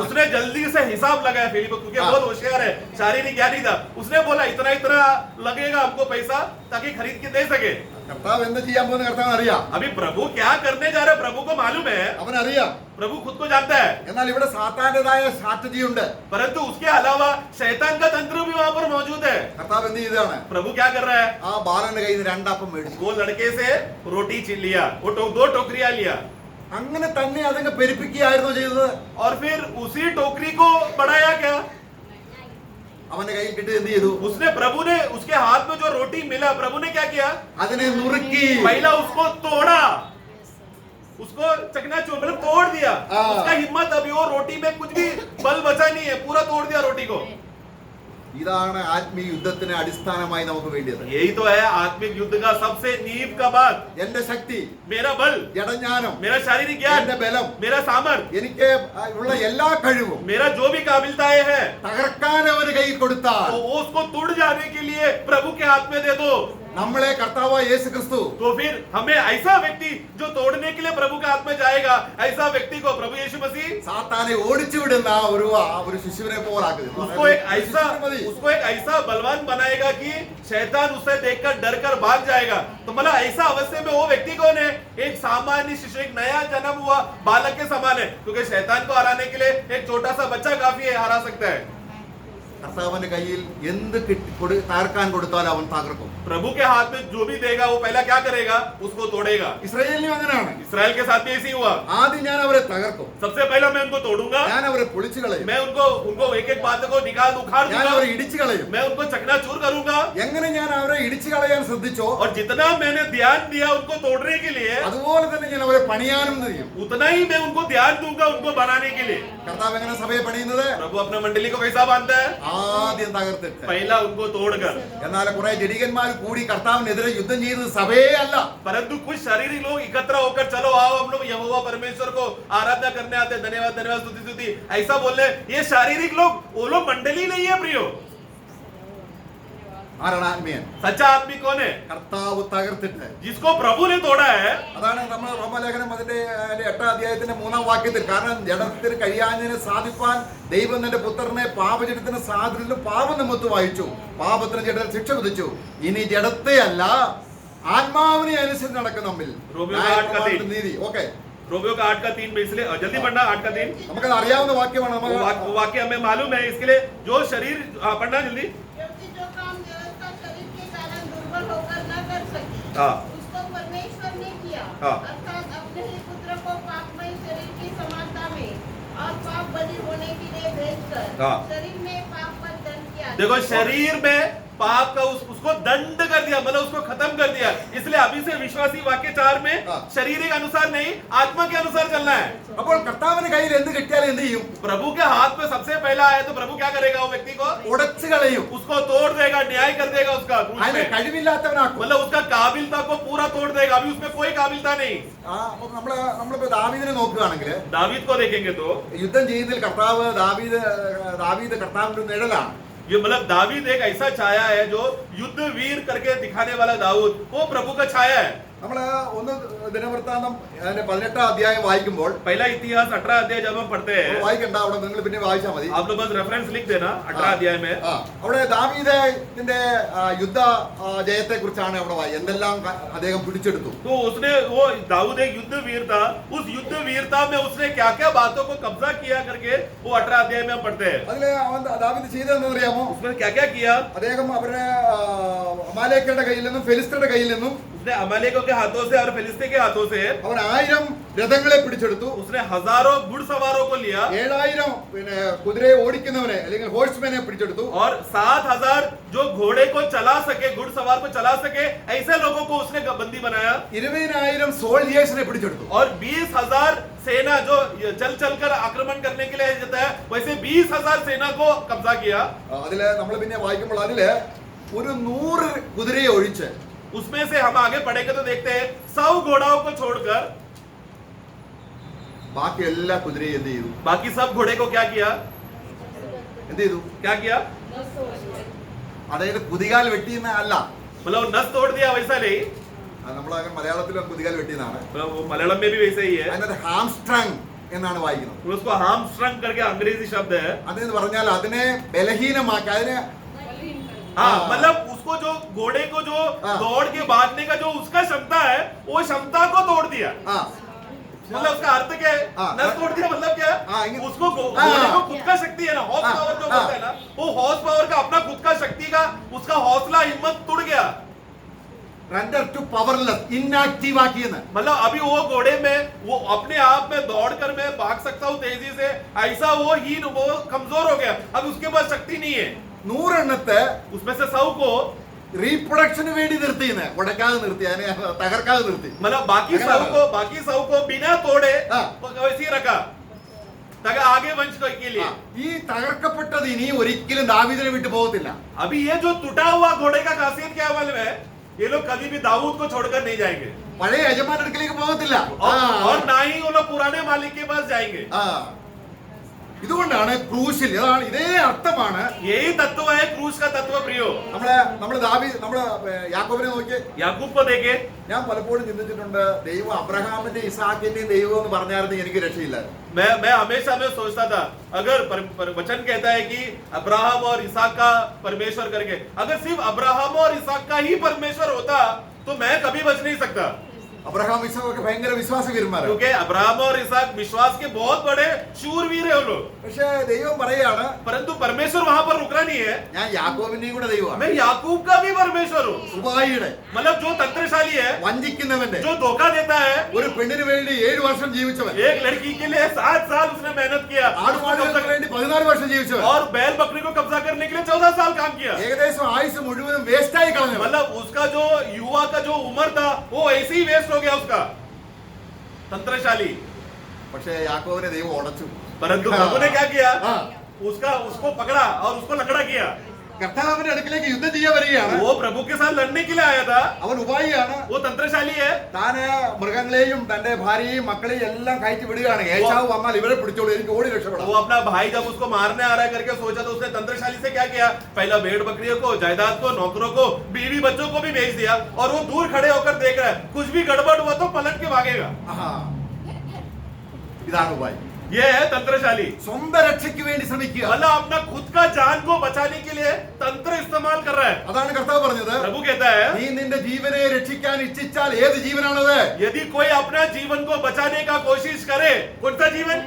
उसने जल्दी से हिसाब लगाया फिलिप, क्योंकि बहुत होशियार है, शारीरिक ज्ञानी था। उसने बोला इतना इतना लगेगा हमको पैसा ताकि खरीद के दे सके। കർത്താവ് എന്ത് ചെയ്യാൻ പോകുന്ന കർത്താവ് അറിയാം. अभी प्रभु क्या करने जा रहे हैं प्रभु को मालूम है, അവനറിയാം. प्रभु खुद को जानता है। എന്നാൽ ഇവിടെ സാത്താന്റേതായ സ്ട്രാറ്റജി ഉണ്ട്. परंतु उसके अलावा शैतान का तंत्र भी वहां पर मौजूद है। കർത്താവ് എന്ത് ചെയ്താണ്? प्रभु क्या कर रहा है, ആ ബാലന്റെ കയ്യിൽ നിന്ന് 2 അപ്പം മേടിച്ചു. वो लड़के से रोटी छीन लिया, वो 2 टोकरियां लिया അങ്ങനെ തന്നെ അതങ്ങ് പെരുപ്പിക്കുകയായിരുന്നു ചെയ്തത്. और फिर उसी टोकरी को बढ़ाया क्या, അവന്റെ കയ്യിൽ കിട്ടി എന്ത് ചെയ്തു? उसने प्रभु ने उसके हाथ में जो रोटी मिला, प्रभु ने क्या किया, അതിനെ നുറുക്കി. पहला उसको तोड़ा, उसको चकनाचूर मतलब तोड़ दिया। उसका हिम्मत, अभी वो रोटी में कुछ भी बल बचा नहीं है, पूरा तोड़ दिया रोटी को। ഇതാണ് ആത്മീയ യുദ്ധത്തിന് അടിസ്ഥാനമായി നമുക്ക് വേണ്ടിയത്. यही तो है आत्मिक युद्ध का सबसे नींव का बात। എന്റെ ശക്തി, मेरा बल, ജഡജ്ഞാനം, मेरा शारीरिक ज्ञान, എന്റെ ബലം, मेरा सामर्थ्य, എനിക്ക് ഉള്ള എല്ലാ കഴിവും मेरा जो भी काबिलियताएं हैं, തകർക്കാൻ അവന് കൈ കൊടുത്താൽ तो वो उसको तोड़ जाने के लिए प्रभु के हाथ में दे दो। നമ്മളെ കർത്താവായ യേശു ക്രിസ്തു तो फिर हमें ऐसा व्यक्ति जो तोड़ने के लिए प्रभु के हाथ में जाएगा, ऐसा व्यक्ति को प्रभु यीशु मसीह സാത്താനെ ഓടിച്ചു വിടുന്ന ഒരു ശിശുവിനെ പോലാക്കുക. उसको एक ऐसा बलवान बनाएगा कि शैतान उसे देखकर डर कर भाग जाएगा। तो मतलब ऐसा अवस्था में वो व्यक्ति कौन है? एक सामान्य शिशु, एक नया जन्म हुआ बालक के समान है, क्योंकि शैतान को हराने के लिए एक छोटा सा बच्चा काफी है, हरा सकता है। കർത്താവിന്റെ കയ്യിൽ എന്ത് തകർക്കാൻ കൊടുത്താലും അവൻ തകർക്കും. प्रभु के हाथ में जो भी देगा वो पहला क्या करेगा, उसको तोड़ेगा। ഇസ്രായേലിനും അങ്ങനെയാണ്. इसराइल के साथ भी ऐसे ही हुआ। ആദ്യം ഞാൻ അവരെ തകർക്കും, सबसे पहला मैं उनको तोड़ूंगा, ഞാൻ അവരെ പൊളിച്ചു കളയും, मैं उनको एक एक बात को उखाड़ ഞാൻ दूंगा, അവരെ ഇടിച്ചു കളയും. मैं उनको चकनाचूर करूंगा। എങ്ങനെ ഞാൻ അവരെ ഇടിച്ചു കളയാൻ ശ്രദ്ധിച്ചോ और जितना मैंने ध्यान दिया उनको तोड़ने के लिए, അതുപോലെ തന്നെ ഞാൻ അവരെ പണിയാനും ചെയ്യും. उतना ही मैं उनको ध्यान दूंगा उनको बनाने के लिए। കർത്താവ് എങ്ങനെ സഭയെ പണിയുന്നത്? प्रभु अपना मंडली को कैसा बांधता है? ആദ്യം തകർത്തിട്ട്. पहला उनको तोड़कर। എന്നാൽ കുറെ ജഡികന്മാർ കൂടി കർത്താവിനെതിരെ യുദ്ധം ചെയ്തത് സഭയെ അല്ല. परंतु कुछ शरीरी लोग एकत्र होकर चलो आओ हम लोग यहोवा परमेश्वर को आराधना करने आते, धन्यवाद धन्यवाद स्तुति स्तुति ऐसा बोले, ये शारीरिक लोग, वो लोग मंडली नहीं है प्रियो। ആരാണ് ആത്മീയൻ? सच्चा आदमी कौन है? കർത്താവ് തകർത്തിട്ട്. जिसको प्रभु ने तोड़ा है। അതാണ് നമ്മൾ റോമാലേഖനം അതിന്റെ 8-ാം അധ്യായത്തിന്റെ 3-ാം വാക്യത്തിൽ, കാരണം ജഡത്തിന് കഴിയാഞ്ഞതിനെ സാധിപ്പാൻ ദൈവം തന്റെ പുത്രനെ പാപജഡത്തിന് സാധനത്തിലും പാപനിമിത്തം വായിച്ചു, പാപത്തിന് ജഡത്തിൽ ശിക്ഷ വിധിച്ചു. ഇനി ജഡത്തെ അല്ല ആത്മാവിനെ അനുസരിച്ച് നടക്കും നമ്മിൽ നീതി. ഓക്കെ, रोमियो का 8:3 में, इसलिए जल्दी पढ़ना 8:3, നമുക്കത് അറിയാവുന്ന വാക്യമാണ്. वो वाक्य हमें मालूम है, इसके लिए जो शरीर पढ़ना जल्दी। क्योंकि जो काम व्यवस्था शरीर के कारण दुर्बल होकर न कर सकी, हाँ। उसको परमेश्वर ने किया, हाँ। अर्थात अपने ही पुत्र को पापमय शरीर की समानता में और पाप बलि होने के लिए भेजकर हाँ। शरीर में पाप पर दंड किया। देखो शरीर में पाप का उसको दंड कर दिया, मतलब उसको खत्म कर दिया। इसलिए अभी से विश्वासी वाक्य 4 में हाँ। शारीरिक अनुसार नहीं, आत्मा के अनुसार चलना है। അപ്പോൾ കർത്താവിന്റെ കയ്യിൽ എന്ത് കിട്ടിയാലും എന്ത് ചെയ്യും? प्रभु के हाथ में सबसे पहला आया तो प्रभु क्या करेगा? वो व्यक्ति को ഉടച്ചു കളയും, उसको तोड़ देगा, न्याय कर देगा उसका क्रूस അതിനെ में। കഴിവില്ലാത്തവനാക്കും. मतलब उसका काबिलता को पूरा तोड़ देगा, अभी उसमें कोई काबिलता नहीं। അപ്പൊ നമ്മളിപ്പോ ദാവീദിനെ നോക്കുകയാണെങ്കിൽ दावीद को देखेंगे तो യുദ്ധം ചെയ്യുന്നതിൽ കർത്താവ് ദാവീദ് കർത്താവിന്റെ നിഴലാണ്. ये मतलब दावीद एक ऐसा छाया है जो युद्ध वीर करके दिखाने वाला दाऊद, वो प्रभु का छाया है। നമ്മള് ഒന്ന് ദിനവൃത്താന്തം അതിന്റെ 18ാം അധ്യായം വായിക്കുമ്പോൾ पहला इतिहास 18 अध्याय जब हम पढ़ते हैं, വായിക്കണ്ട, അവിടെ നിങ്ങൾ പിന്നെ വായിച്ചാൽ മതി. आप लोग बस रेफरेंस लिख देना 18 अध्याय में। അവിടെ ദാവീദിന്റെ യുദ്ധ ജയത്തെ കുറിച്ചാണ് അവിടെ എന്തെല്ലാം അദ്ദേഹം പിടിച്ചെടുത്തു. तो उसने वो दाऊद एक युद्ध वीर था, उस युद्ध वीरता में उसने क्या क्या बातों को कब्जा किया करके वो 18 अध्याय में हम पढ़ते हैं। അതില് അവൻ ദാവീദ് ചെയ്തതെന്ന് അറിയാമോ? उसने क्या क्या किया? അദ്ദേഹം അവരുടെ അമാലേക്കരുടെ കയ്യിൽ നിന്നും ഫെലിസ്തരുടെ കയ്യിൽ നിന്നും उसने अमालेकों के हाथों से और फिलिस्ती के हाथों से അവൻ 1000 രഥങ്ങളെ പിടിച്ചെടുത്തു. उसने हजारों घुड़सवारों को लिया 7000 പിന്നെ കുതിരയെ ഓടിക്കുന്നവനെ അല്ലെങ്കിൽ ഹോഴ്സ്മാനെ പിടിച്ചെടുത്തു. और 7000 जो घोड़े को चला सके, घुड़सवार को चला सके, ऐसे लोगों को उसने बंदी बनाया। 20000 സോൾജിയേഴ്സിനെ പിടിച്ചെടുത്തു. और 20000 सेना जो चल चल कर आक्रमण करने के लिए जाता है, वैसे 20000 सेना को कब्जा किया। അതില് നമ്മൾ പിന്നെ വായിക്കുമ്പോൾ അതില് ഒരു 100 കുതിരയെ ഒഴിച്ച് उसमें से हम आगे पढ़ेंगे तो देखते हैं 100 घोड़ाओं को छोड़कर ബാക്കി എല്ലാ കുതിരയും എന്ത് ചെയ്തു? बाकी सब घोड़े को क्या किया? എന്ത് ചെയ്തു? क्या किया? അതായത് കുതികാൽ വെട്ടിയെന്ന അല്ല, मतलब नस तोड़ दिया वैसा नहीं, നമ്മളങ്ങനെ മലയാളത്തിലും കുതികാൽ വെട്ടിയെന്നാണ്. मतलब वो मलयालम में भी वैसे ही है। അതിനകത്ത് ഹാംസ്ട്രങ് എന്നാണ് വായിക്കുന്നത്. उसको हामस्ट्रंग करके अंग्रेजी शब्द है। അതെന്ന് പറഞ്ഞാൽ അതിനെ ബലഹീനമാക്കി, അതിനെ हाँ, मतलब उसको जो घोड़े को जो हाँ। दौड़ के भागने का जो उसका क्षमता है, वो क्षमता को तोड़ दिया। ആ मतलब उसका अर्थ क्या है? हाँ। नस तोड़ दिया मतलब क्या? हाँ, उसको हाँ। घोड़े को खुद का शक्ति है ना, हॉर्स हाँ, पावर जो हाँ। बोलते हैं ना, वो हॉर्स पावर का अपना खुद का शक्ति का उसका हौसला हिम्मत टूट गया। റെൻഡർ ടു പവർലെസ്, ഇൻആക്റ്റീവ് ആക്കിയെന്ന്. मतलब अभी वो घोड़े में वो अपने आप में दौड़कर मैं भाग सकता हूँ तेजी से, ऐसा वो कमजोर हो गया, अब उसके पास शक्ति नहीं है। 100 എണ്ണത്തെ उसमें से 100 को റീപ്രൊഡക്ഷന് വേണ്ടി നിർത്തിയെന്ന്, ഉടക്കാതെ നിർത്തി, അതിനെ തകർക്കാതെ നിർത്തി. मतलब बाकी अगर 100 को बिना तोड़े हाँ। वैसे ही रखा ताकि आगे वंश के लिए। ഈ തകർക്കപ്പെട്ടത് ഇനി ഒരിക്കലും ദാവീദിനെ വിട്ടു പോകത്തില്ല. अभी ये जो टूटा हुआ घोड़े का खासियत क्या मालूम है? ये लोग कभी भी दाऊद को छोड़कर नहीं जाएंगे, പഴയ യജമാന്റെ അടുക്കലേക്ക് പോകത്തില്ല. और ना ही वो लोग पुराने मालिक के पास जाएंगे। ഇതുകൊണ്ടാണ് ക്രൂശിൽ, അതാണ് ഇതേ അർത്ഥമാണ്. यही तत्व है क्रूस का तत्व प्रियो। നമ്മള് യാക്കോബിനെ നോക്കിയേ. याकूब को देखे, ഞാൻ പലപ്പോഴും ചിന്തിച്ചിട്ടുണ്ട്, ദൈവം അബ്രഹാമിന്റെ ഇസാക്കിന്റെയും ദൈവം എന്ന് പറഞ്ഞായിരുന്നു എനിക്ക് രക്ഷയില്ല. मैं हमेशा में सोचता था, अगर वचन कहता है कि अब्राहम और इसहाक का परमेश्वर करके, अगर सिर्फ अब्राहम और इसहाक का ही परमेश्वर होता तो मैं कभी बच नहीं सकता। അബ്രഹാം ഇസാഖൊക്കെ ഭയങ്കര വിശ്വാസവീരന്മാരാണ്. क्योंकि अब्राहम और इसहाक विश्वास के बहुत बड़े शूरवीर है वो लोग, പക്ഷേ ദൈവം പറയാണ്, परंतु परमेश्वर वहां पर रुकना नहीं है। ഞാൻ യാക്കോബിന്റെയും കൂടെ ദൈവമാണ്, मैं याकूब का भी परमेश्वर हूँ, ഉപായിയുടെ, मतलब जो तंत्रशाली है, വഞ്ചിക്കുന്നവന്റെ, जो धोखा देता है। ഒരു പെണ്ണിന് വേണ്ടി 7 വർഷം ജീവിച്ചവൻ, एक लड़की के लिए 7 साल उसने मेहनत किया, ആടുമാടുകൾക്ക് വേണ്ടി 14 വർഷം ജീവിച്ചവൻ, और बैल बकरी को कब्जा करने के लिए 14 साल काम किया। ഏകദേശം ആയുസ് മുഴുവനും വേസ്റ്റായി കളഞ്ഞവൻ. मतलब उसका जो युवा का जो उम्र था वो ऐसे ही वेस्ट हो गया उसका, तंत्रशाली। പക്ഷേ യാക്കോബിനെ ദൈവം ഉടച്ചു. परंतु प्रभु ने क्या किया? हाँ। उसको पकड़ा और उसको लकड़ा किया। കർത്താവിന്റെ അടുക്കിലേക്ക് യുദ്ധം ചെയ്യാൻ വരികയാണ്. वो प्रभु के साथ लड़ने के लिए आया था, അവൻ ഉപായിയാണ്. वो तंत्रशाली है। താന് മൃഗങ്ങളെയും തന്റെ ഭാര്യയെയും മക്കളെയും എല്ലാം കയറ്റി വിടുകയാണ്. ഏശാവ് വന്നാൽ ഇവരെ പിടിച്ചോളൂ, എനിക്ക് ഓടി രക്ഷപ്പെടാം. वो अपना भाई जब उसको मारने आ रहा है करके सोचा तो उसने तंत्रशाली से क्या किया? पहला भेड़ बकरियों को, जायदाद को, नौकरों को, बीवी बच्चों को भी भेज दिया, और वो दूर खड़े होकर देख रहा है, कुछ भी गड़बड़ हुआ तो पलट के भागेगा। ആഹാ. ഇതാണ് ഉപായി. ये है तंत्रशाली, സ്വന്തം രക്ഷയ്ക്ക് വേണ്ടി ശ്രമിക്കുക. मतलब अपना खुद का जान को बचाने के लिए तंत्र इस्तेमाल कर रहा है। അതാണ് കർത്താവ് പറഞ്ഞത്. प्रभु कहता है, നീ നിന്റെ ജീവനെ രക്ഷിക്കാൻ ഇച്ഛിച്ചാൽ ഏത് ജീവനാണത്? यदि कोई अपना जीवन को बचाने का कोशिश करे, कौन सा जीवन?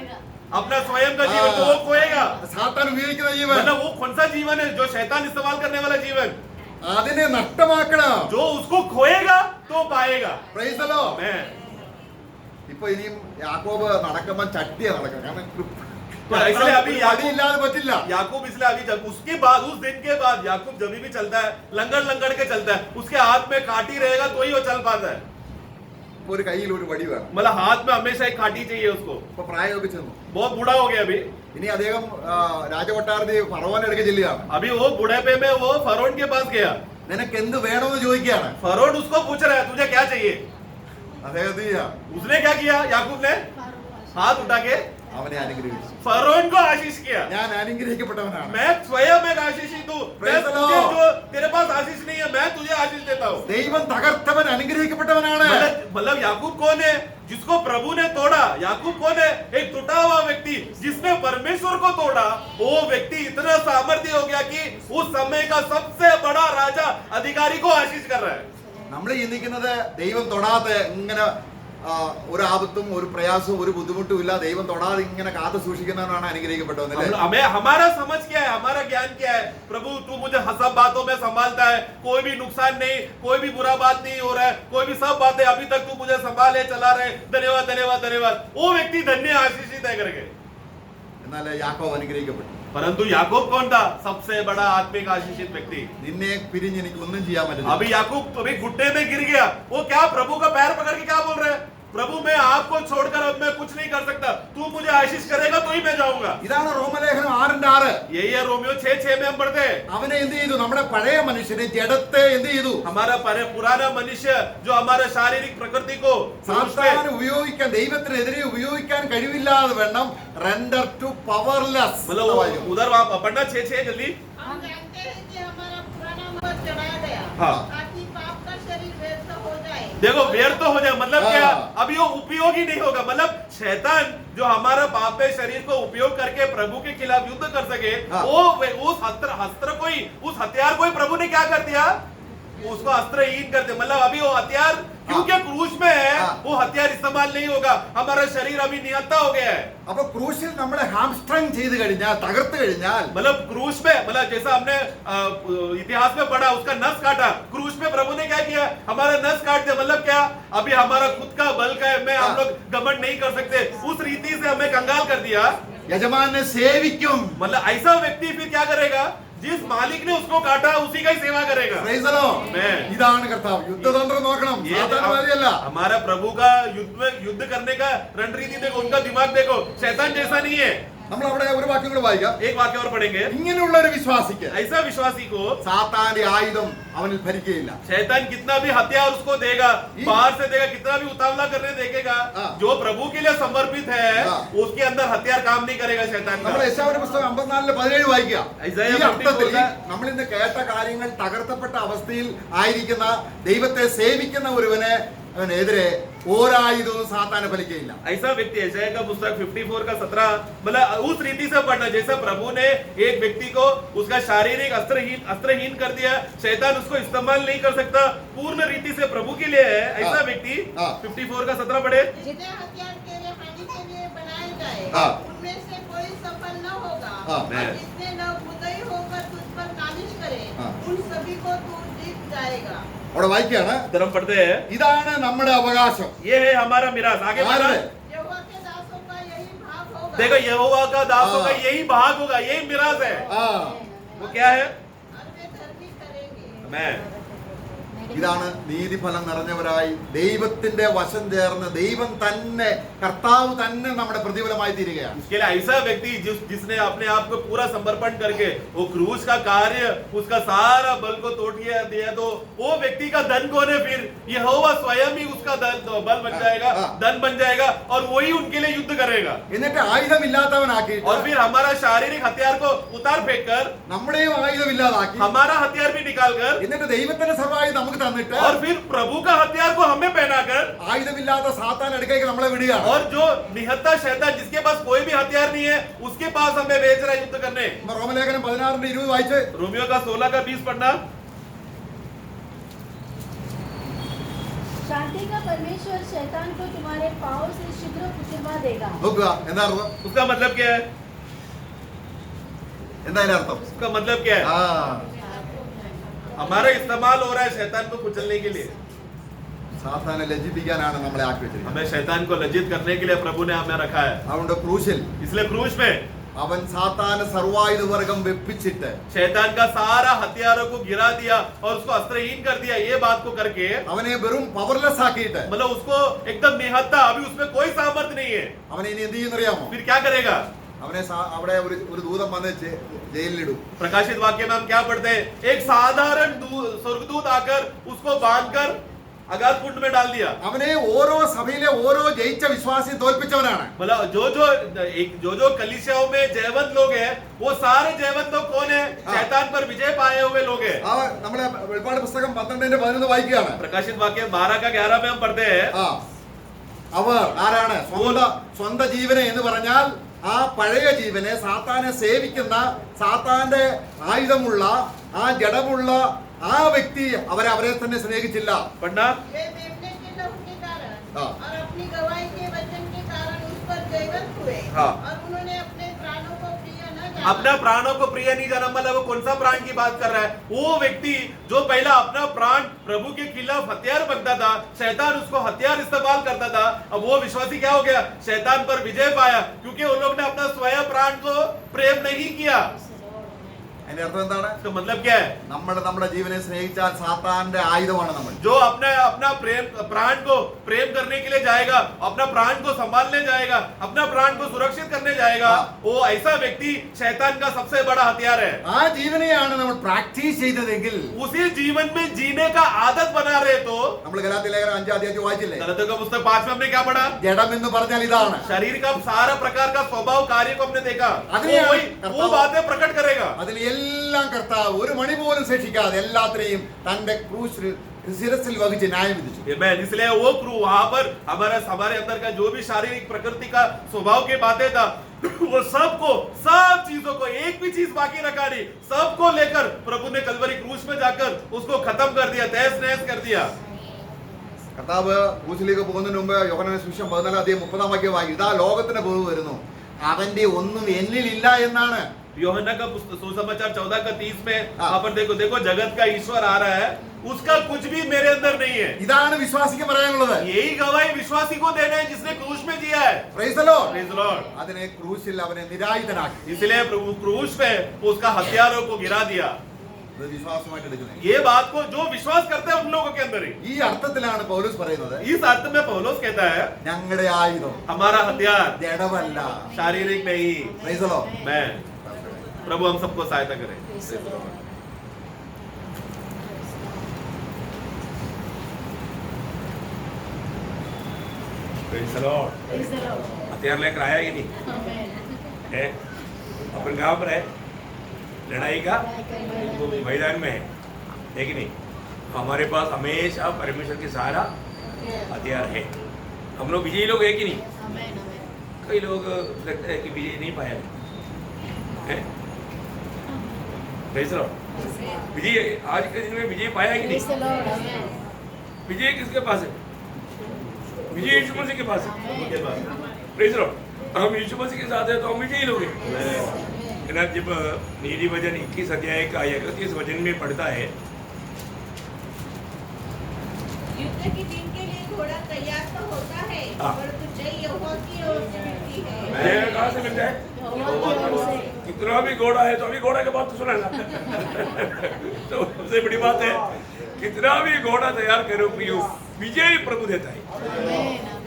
अपना स्वयं का जीवन, तो वो खोएगा। സാത്താൻ ഉപയോഗിക്കുന്ന ജീവൻ, मतलब वो कौन सा जीवन है? जो शैतान इस्तेमाल करने वाला जीवन, അതിനെ നഷ്ടമാക്കണം. जो उसको खोएगा तो पाएगा। Praise the Lord. मैं ഇപ്പൊ ഇനിയും യാക്കോബ് നടക്കുമ്പോൾ ചട്ടിയാ നടക്കണം. കാരണം तो इसलिए अभी വടിയില്ലാതെ പറ്റില്ല. याकूब इसलिए अभी जब उसके बाद उस दिन के बाद याकूब जब भी चलता है लंगड़ के चलता है, उसके हाथ में काटी रहेगा तो ही वो चल पाता है. ഒരു കയ്യിൽ ഒരു വടി വേണം. मतलब हाथ में हमेशा एक काटी चाहिए उसको. ഇപ്പൊ പ്രായമൊക്കെ ചെന്നു. बहुत बूढ़ा हो गया अभी. ഇനി അദ്ദേഹം രാജകൊട്ടാരത്തിൽ ഫറവോന്റെ അടുക്ക ചെല്ലുകയാണ്. अभी वो बुढ़ापे में वो फरोन के पास गया. നിനക്ക് എന്ത് വേണമെന്ന് ചോദിക്കുകയാണ്. फरोन उसको पूछ रहा है तुझे क्या चाहिए. അദ്ദേഹത്തിന് उसने क्या किया, याकूब ने हाथ उठा के അവനെ അനുഗ്രഹിച്ചു. फरोन को आशीष किया. ഞാൻ അനുഗ്രഹിക്കപ്പെട്ടവനാണ്. मैं स्वयं एक आशीषित हूँ. मैं Praise the तुझे Lord. जो तेरे पास आशीष नहीं है मैं तुझे आशीष देता हूँ. ദൈവം തകർത്തവൻ അനുഗ്രഹിക്കപ്പെട്ടവനാണ്. मतलब याकूब कौन है जिसको प्रभु ने तोड़ा. याकूब कौन है, एक टूटा हुआ व्यक्ति जिसने परमेश्वर को तोड़ा. वो व्यक्ति इतना सामर्थ्य हो गया कि उस समय का सबसे बड़ा राजा अधिकारी को आशीष कर रहा है. നമ്മൾ ചിന്തിക്കുന്നത് ദൈവം തൊടാതെ ഇങ്ങനെ ഒരു ആപത്തും ഒരു പ്രയാസവും ഒരു ബുദ്ധിമുട്ടും ഇല്ല, ദൈവം തൊടാതെ ഇങ്ങനെ കാത്തു സൂക്ഷിക്കുന്നവനാണ് അനുഗ്രഹിക്കപ്പെട്ടവന്നല്ലേ. हमें हमारा समझ क्या है, हमारा ज्ञान क्या है. प्रभु तू मुझे सब बातों में संभालता है, कोई भी नुकसान नहीं, कोई भी बुरा बात नहीं हो रहा है, कोई भी सब बातें अभी तक तू मुझे संभाले चला रहे. धन्यवाद धन्यवाद धन्यवाद. वो व्यक्ति धन्य आशीषित है करके. എന്നാൽ യാക്കോബ് അനുഗ്രഹിക്കപ്പെട്ടു. परंतु याकूब कौन था, सबसे बड़ा आत्मिक आशीषित व्यक्ति. നിന്നെ പിരിഞ്ഞ് എനിക്ക് ഒന്നും ചെയ്യാൻ പറ്റില്ല. अभी याकूब अभी घुटने में गिर गया. वो क्या प्रभु का पैर पकड़ के क्या बोल रहे हैं, प्रभु मैं आपको छोड़कर अब मैं कुछ नहीं कर सकता, तू मुझे आशीष करेगा तो ही मैं जाऊंगा. ഇതാണ് റോമലേഖനം 6:6. यही है रोमियो 6:6 में हम पढ़ते हैं. അവനെ എന്ത് ചെയ്തു? നമ്മുടെ പഴയ മനുഷ്യനെ ജഡത്തെ എന്ത് ചെയ്തു? हमारा पुराना मनुष्य जो हमारा शारीरिक प्रकृति को സാത്താൻ ഉപയോഗിക്കാൻ, ദൈവത്തിനെതിരെ ഉപയോഗിക്കാൻ കഴിവില്ലാതെ വേണം റെൻഡർ ടു പവർലെസ്. मतलब उधर आप पढ़ना 6:6 जल्दी. हम जानते हैं कि हमारा पुराना मन चढ़ाया गया हाँ. ताकि पाप का शरीर व्यर्थ हो जाए. देखो व्यर्थ हो जाए मतलब हाँ. क्या, अभी वो उपयोगी नहीं होगा. मतलब शैतान जो हमारा पापे शरीर को उपयोग करके प्रभु के खिलाफ युद्ध कर सके, हाँ. वो उस अस्त्र को ही, उस हथियार को ही प्रभु ने क्या कर दिया, उसको अस्त्रहीन कर दिया. मतलब अभी वो हथियार क्योंकि क्रूस में है, हाँ. वो हथियार इस्तेमाल नहीं होगा. हमारा शरीर अभी निहत्था हो गया है. അപ്പൊ ക്രൂശിൽ നമ്മളെ ഹാംസ്ട്രങ് ചെയ്ത് കഴിഞ്ഞാൽ, തകർത്ത് കഴിഞ്ഞാൽ, मतलब क्रूस में, मतलब जैसा हमने इतिहास में पढ़ा उसका नस काटा. क्रूस में प्रभु ने क्या किया, हमारा नस काट दिया. मतलब क्या, अभी हमारा खुद का बल का है, मैं हम लोग घमंड नहीं कर सकते, उस रीति से हमें कंगाल कर दिया. യജമാനെ സേവിക്കും. मतलब ऐसा व्यक्ति फिर क्या करेगा, जिस मालिक ने उसको काटा उसी का ही सेवा करेगा. Praise the Lord. Amen. ഇതാണ് കർത്താവ്. യുദ്ധതന്ത്രം നോക്കണം, ये സാധാരണമല്ല. हमारा प्रभु का युद्ध करने का रणनीति देखो, उनका दिमाग देखो, शैतान जैसा नहीं है. നമ്മൾ അവിടെ ഒരു വാക്യം കൂടെ വായിക്കാം. एक वाक्य और पढ़ेंगे. ഇങ്ങനെയുള്ള ഒരു വിശ്വാസിക്ക് ऐसा विश्वासी को സാത്താന്റെ ആയുധം അവനിൽ ഭരിക്കുകയില്ല. शैतान कितना भी हथियार उसको देगा, बाहर से देगा, कितना भी उतावला करने देखेगा, हाँ. जो प्रभु के लिए समर्पित है हाँ. उसके अंदर हथियार काम नहीं करेगा शैतान നമ്മൾ का. യശയ്യാവിന്റെ പുസ്തകം 54:17 വായിക്കുക. ഐസായ ഈ അർത്ഥത്തിൽ 54 നമ്മൾ ഇന്ന് കേട്ട കാര്യങ്ങൾ തകർത്തപ്പെട്ട അവസ്ഥയിൽ ആയിരിക്കുന്ന ദൈവത്തെ സേവിക്കുന്ന ഒരുവന് അവനെതിരെ ഓരായുധവും സാത്താന് ഫലിക്കുകയില്ല. ऐसा व्यक्ति यशायाह का पुस्तक 54 का 17 मतलब उस रीति से पढ़ना, जैसा प्रभु ने एक व्यक्ति को उसका शारीरिक अस्त्रहीन कर दिया, शैतान उसको इस्तेमाल नहीं कर सकता, पूर्ण रीति से प्रभु के लिए है. ऐसा हाँ. व्यक्ति हाँ. 54 का 17 पढ़े. जितने हथियार तेरे हानि के लिए बनाए जाए हाँ. उनमें से कोई सफल न होगा. हाँ. और जितने न मुद्दई होकर तुझ पर नालिश करे हाँ. उन सभी को तू जीत जाएगा. അവിടെ വായിക്കുകയാണ്, इधर हम पढ़ते हैं, ഇതാണ് നമ്മുടെ അവകാശം. ये है हमारा मिरास. आगे बढ़ा. ആരുടെ? यहोवा के दासों का यही भाग होगा. देखो यहोवा का दासों हाँ. का यही भाग होगा, यही मिरास है. ആ वो क्या है, और वे धर्मी करेंगे. मैं. ഇതാണ് നീതിഫലം നിറഞ്ഞവരായി ദൈവത്തിന്റെ വശം ചേർന്ന് ദൈവം തന്നെ, കർത്താവ് തന്നെ നമ്മുടെ പ്രതിഫലമായി തീരുകയാണ്. इसके लिए ऐसा व्यक्ति जिसने अपने आप को पूरा समर्पण करके वो क्रूस का कार्य, उसका सारा बल को तोड़ दिया तो वो व्यक्ति का धन कौन है, फिर यहोवा स्वयं ही उसका धन बल बन जाएगा, हाँ. धन बन जाएगा और वही उनके लिए युद्ध करेगा. എന്നിട്ട് ആയുധമില്ലാത്തവനാക്കി और फिर हमारा शारीरिक हथियार को उतार फेंक कर നമ്മുടെയും ആയുധമില്ലാതാക്കി, हमारा हथियार भी निकाल कर എന്നിട്ട് ദൈവത്തിന്റെ സർവായുധം നമുക്ക് തന്നിട്ട് और फिर प्रभु का हथियार को हमें पहनाकर ആയുധമില്ലാത്ത സാത്താൻ അടുക്കേക്ക് നമ്മളെ വിടുകയാണ്. और जो निहत्था शैतान जिसके पास कोई भी हथियार नहीं है उसके पास हमें भेज रहा है युद्ध करने. റോമലേഖനം 16:20 വായിച്ച്. रोमियो का 16 का 20 पढ़ना. शांति का परमेश्वर शैतान को तुम्हारे पाँव से शीघ्र कुचलवा देगा. നോക്കുക എന്താ അർത്ഥം? उसका मतलब क्या है, എന്താ അതിന്റെ അർത്ഥം? उसका मतलब क्या है, ആ हमारा इस्तेमाल हो रहा है शैतान को कुचलने के लिए. സാത്താനെ ലജ്ജിപ്പിക്കാനാണ് നമ്മളെ ആക്കി വെച്ചിരിക്കുന്നത്. हमें शैतान को लज्जित करने के लिए प्रभु ने हमें रखा है. അതുകൊണ്ട് ക്രൂശിൽ इसलिए क्रूस में അവൻ സാത്താന സർവായുധവർഗം വെപ്പിച്ചിട്ട് शैतान का सारा हथियारों को गिरा दिया और उसको अस्त्रहीन कर दिया. ये बात को करके അവനെ വെറും പവർലെസ് ആക്കിയിട്ട് मतलब उसको एकदम निहत्था, अभी उसमें कोई सामर्थ्य नहीं है. അവനെ ഇനി എന്ത് ചെയ്യുന്നറിയാമോ? फिर क्या करेगा? അവനെ അവിടെ ഒരു ദൂതൻ വന്ന് ജയിലിലിടും. प्रकाशित वाक्य में हम क्या पढ़ते हैं? एक साधारण स्वर्गदूत आकर उसको बांधकर अगाध कुंड में डाल दिया. അവനെ ഓരോ സഭയിലെ ഓരോ ജയിച്ച വിശ്വാസി തോൽപ്പിച്ചവനാണ്. मतलब जो कलीसियाओं में जयवंत लोग हैं, वो सारे जयवंत लोग कौन है? शैतान पर विजय पाए हुए लोग हैं. നമ്മളെ വെളിപ്പാട് പുസ്തകം 12:11 വായിക്കുകയാണ്. प्रकाशित वाक्य 12:11 में हम पढ़ते हैं. അവർ ആരാണ്? സ്വന്തം ജീവനെ എന്ന് പറഞ്ഞാൽ ആ പഴയ ജീവനെ, സാത്താനെ സേവിക്കുന്ന, സാത്താന്റെ ആയുധമുള്ള, ആ ജഡമുള്ള ആ വ്യക്തി അവരെ തന്നെ സ്നേഹിച്ചില്ല. पढ़ना. वे मेमने के लहू के कारण हाँ। और अपनी गवाही के वचन के कारण उस पर जयवंत हुए हाँ। और उन्होंने अपने प्राणों को प्रिय न जाना। अपना प्राणों को प्रिय नहीं जाना, मतलब वो कौन सा प्राण की बात कर रहा है? वो व्यक्ति जो पहला अपना प्राण प्रभु के खिलाफ हथियार बनता था, शैतान उसको हथियार इस्तेमाल करता था. अब वो विश्वासी क्या हो गया? शैतान पर विजय पाया, क्योंकि उन लोग ने अपना स्वयं प्राण को प्रेम नहीं किया. അതിന്റെ अर्थം എന്താണ്? इसका मतलब क्या है? നമ്മുടെ ജീവനെ സ്നേഹിച്ചാൽ സാത്താന്റെ ആയുധമാണ് നമ്മൾ. जो अपना प्राण को प्रेम करने के लिए जाएगा, अपना प्राण को संभालने जाएगा, अपना प्राण को सुरक्षित करने जाएगा, वो ऐसा व्यक्ति शैतान का सबसे बड़ा हथियार है. ആ ജീവനെയാണ് നമ്മൾ പ്രാക്ടീസ് ചെയ്തതെങ്കിൽ, उसी जीवन में जीने का आदत बना रहे तो നമ്മൾ ഗലാത്യ ലേഖനം 5 अध्याय വായിച്ചില്ലേ? गलातियों का पुस्तक 5 में हमने क्या पढ़ा? ജഡം എന്ന് പറഞ്ഞാൽ ഇതാണ്. शरीर का सारा प्रकार का स्वभाव कार्य को हमने देखा. वो बातें प्रकट करेगा. അതിൽ എല്ലാം കർത്താവ് ഒരു മണി പോലും ശേഷിക്കാതെ എല്ലാത്തിനെയും തന്റെ ക്രൂശിൽ ശിരസിൽ വഹിച്ച് ന്യായം വിധിച്ചു. इसलिए वो वहां पर हमारे अंदर का जो भी शारीरिक प्रकृति का स्वभाव के बातें था, वो सब चीजों को, एक भी चीज बाकी रखा नहीं, सबको लेकर प्रभु ने कलवरी क्रूस में जाकर उसको खत्म कर दिया, तहस नहस कर दिया. കർത്താവ് ക്രൂശിലേക്ക് പോകുന്നതിന് മുമ്പ് യോഹന്നാന്റെ സുവിശേഷം 14:30 വാക്യം വായിക്കും. ഇതാ ലോകത്തിന്റെ പ്രഭു വരുന്നു, അവന്റെ ഒന്നും എന്നിൽ ഇല്ല എന്നാണ്. यूहन्ना का सुसमाचार 14:30 में वहां पर देखो जगत का ईश्वर आ रहा है, उसका कुछ भी मेरे अंदर नहीं है. ഇതാണ് വിശ്വാസിക്ക് പറയാനുള്ളത്. यही गवाही विश्वासी को देना है जिसने क्रूस में जिया है. Praise the Lord. Praise the Lord. അതിനെ ക്രൂശിൽ അവനെ നിരായുധനാക്കി. इसलिए प्रभु क्रूस पे उसका हथियारों को गिरा दिया. ഇത് വിശ്വാസമായിട്ട് എടുക്കുന്നത്. ये बात को जो विश्वास करते हैं उन लोगों के अंदर ही. ഈ അർത്ഥത്തിലാണ് പൗലോസ് പറയുന്നത്, इस अर्थ में पौलुस कहता है ഞങ്ങളുടെ ആയുധം हमारा हथियार ജഡമല്ല. शारीरिक नहीं. Praise the Lord. मैं प्रभु हम सबको सहायता करें. Praise the Lord. हथियार लेकर आया कि नहीं है? अपन कहाँ पर है? लड़ाई का मैदान में है कि नहीं? हमारे पास हमेशा परमेश्वर के सहारा हथियार है. हम लोग विजयी लोग है कि नहीं? कई लोग लगता है कि विजय नहीं पाया है. Praise the Lord. विजय आज के दिन में विजय पाया कि नहीं? विजय किसके पास है? विजय यीशु मसीह के पास है. Praise the Lord. हम यीशु मसीह के साथ है तो हम विजयी लोग हैं. जब नीति वचन 21 अध्याय का 31 वचन में पढ़ता है, युद्ध के दिन के लिए घोड़ा तैयार तो होता है, परंतु जय यहोवा की ओर से मिलती है. जय कहाँ से मिलता है? कितना भी घोड़ा है तो अभी घोड़ा की बात तो सुना ना. तो सबसे बड़ी बात है, कितना भी घोड़ा तैयार करो पियो, विजय प्रभु देता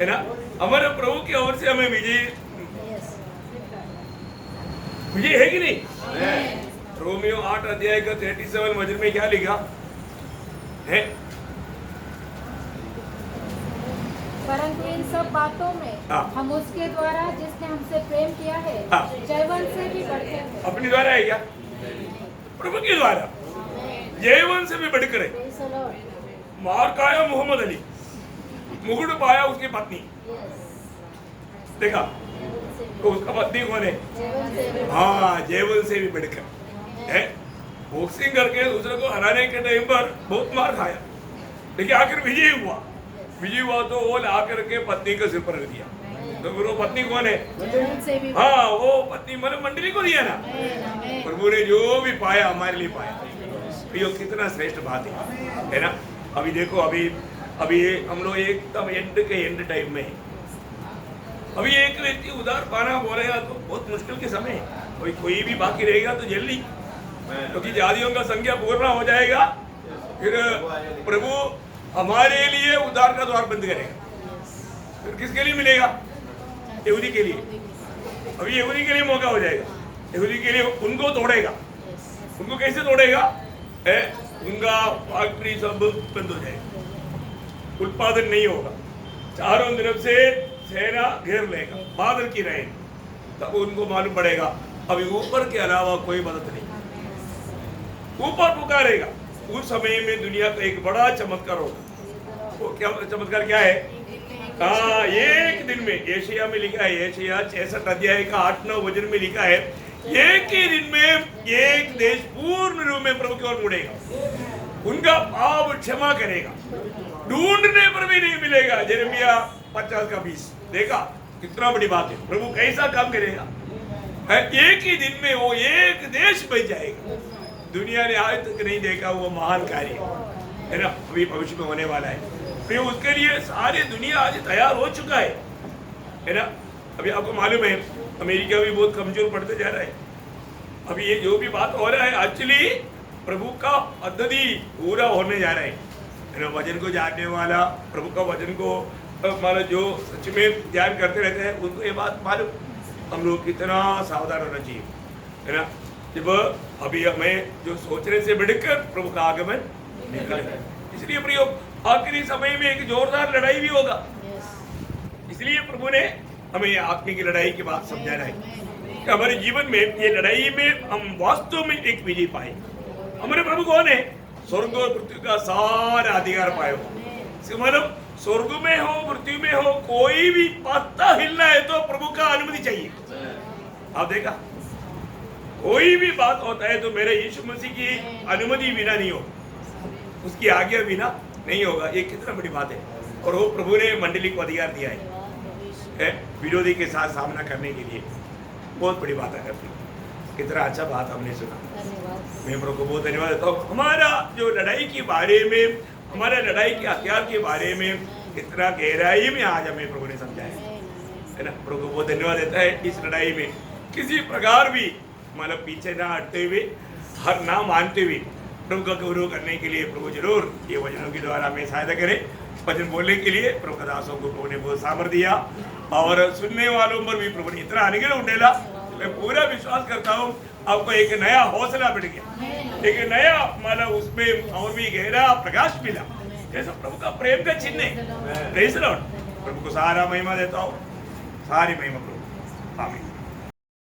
है ना. हमारे प्रभु की ओर से हमें विजय है कि नहीं? रोमियो 8 अध्याय का 37 वचन में क्या लिखा है? परंतु इन सब बातों में हम उसके द्वारा जिसने हमसे प्रेम किया है जयवंत से भी बढ़कर हैं. अपनी द्वारा है क्या? प्रभु के द्वारा जयवंत से भी बढ़कर है. मार खाया मोहम्मद अली, मुकुट पाया उसकी पत्नी. देखा तो उसका पत्नी कौन है? हाँ, जयवंत से भी बढ़कर है. बॉक्सिंग करके दूसरे को हराने के टाइम पर बहुत मार खाया, लेकिन आखिर विजय हुआ. तो वो ला करके पत्नी के सिर पर रख दिया. तो वो पत्नी कौन है? हाँ, वो पत्नी मतलब मंडली को दिया ना. प्रभु ने जो भी पाया हमारे लिए पाया. ये कितना श्रेष्ठ बात है ना. अभी देखो, अभी अभी हम लोग एकदम एंड के एंड टाइम में हैं। अभी एक व्यक्ति उधार पाना बोलेगा तो बहुत मुश्किल के समय है। कोई भी बाकी रहेगा तो जल्दी, क्योंकि जातियों का संख्या पूर्ण हो जाएगा, फिर प्रभु हमारे लिए उधार का द्वार बंद करेगा। फिर किसके लिए मिलेगा? यहूदी के लिए। अभी यहूदी के लिए मौका हो जाएगा, यहूदी के लिए उनको तोड़ेगा। उनको कैसे तोड़ेगा? उनका फैक्ट्री सब बंद हो जाएगा, उत्पादन नहीं होगा, चारों तरफ से सेना घेर लेगा, बादल की रहे, तब उनको मालूम पड़ेगा अभी ऊपर के अलावा कोई मदद नहीं। ऊपर पुकारेगा। उस समय में दुनिया का एक बड़ा चमत्कार होगा। वो क्या चमत्कार क्या है? एक दिन में, एशिया में लिखा है, एशिया 66 अध्याय का 8-9 वचन में लिखा है, एक ही दिन में एक देश पूर्ण रूप में प्रभु की ओर मुड़ेगा, उनका पाप क्षमा करेगा, ढूंढने पर भी नहीं मिलेगा। यिर्मयाह 50 का 20 देखा कितना बड़ी बात है। प्रभु कैसा काम करेगा? एक ही दिन में वो एक देश बच जाएगा। दुनिया ने आज तक नहीं देखा वो महान कार्य है ना, अभी भविष्य में होने वाला है। फिर उसके लिए सारी दुनिया आज तैयार हो चुका है ना। अभी आपको मालूम है अमेरिका भी बहुत कमजोर पड़ते जा रहा है। अभी ये जो भी बात हो रहा है एक्चुअली प्रभु का पद्धति पूरा होने जा रहा है ना। वचन को जानने वाला, प्रभु का वचन को मानो जो सच में ध्यान करते रहते हैं, उनको ये बात मालूम हम लोग कितना सावधान होना चाहिए है ना। जब अभी हमें जो सोचने से बढ़कर प्रभु का आगमन निकल है, इसलिए प्रियो आखिरी समय में एक जोरदार लड़ाई भी होगा। इसलिए प्रभु ने हमें आत्मिक लड़ाई की बात समझाना है कि हमारे जीवन में ये लड़ाई में हम वास्तव में एक विजय पाए। हमारे प्रभु कौन है? स्वर्ग और पृथ्वी का सारा अधिकार पाए हो। मतलब स्वर्ग में हो पृथ्वी में हो, कोई भी पत्ता हिलना है तो प्रभु का अनुमति चाहिए। आप देखा कोई भी बात होता है तो मेरे यीशु मसीह की अनुमति बिना नहीं हो, उसकी आज्ञा बिना नहीं होगा। ये कितना बड़ी बात है। और वो प्रभु ने मंडली को अधिकार दिया है विरोधी के साथ सामना करने के लिए। बहुत बड़ी बात है। कितना अच्छा बात हमने सुना। मैं प्रभु को बहुत धन्यवाद देता हूँ। हमारा जो लड़ाई के बारे में, हमारे लड़ाई के हथियार के बारे में कितना गहराई में आज हमें प्रभु ने समझाया है ना। प्रभु को बहुत धन्यवाद देता है। इस लड़ाई में किसी प्रकार भी मतलब पीछे ना हटते हुए, हर ना मानते हुए प्रभु का गौरव करने के लिए प्रभु जरूर ये वचनों के द्वारा हमें सहायता करे। वचन बोलने के लिए प्रभु का दासों को प्रभु ने बहुत सामर्थ्य दिया और सुनने वालों पर भी प्रभु ने इतना अनुग्रह उंडेला। मैं पूरा विश्वास करता हूँ आपको एक नया हौसला मिल गया, एक नया मतलब उसमें और भी गहरा प्रकाश मिला, जैसा प्रभु का प्रेम का चिन्ह है। Praise the Lord. प्रभु को सारा महिमा देता हूँ, सारी महिमा प्रभु। आमीन।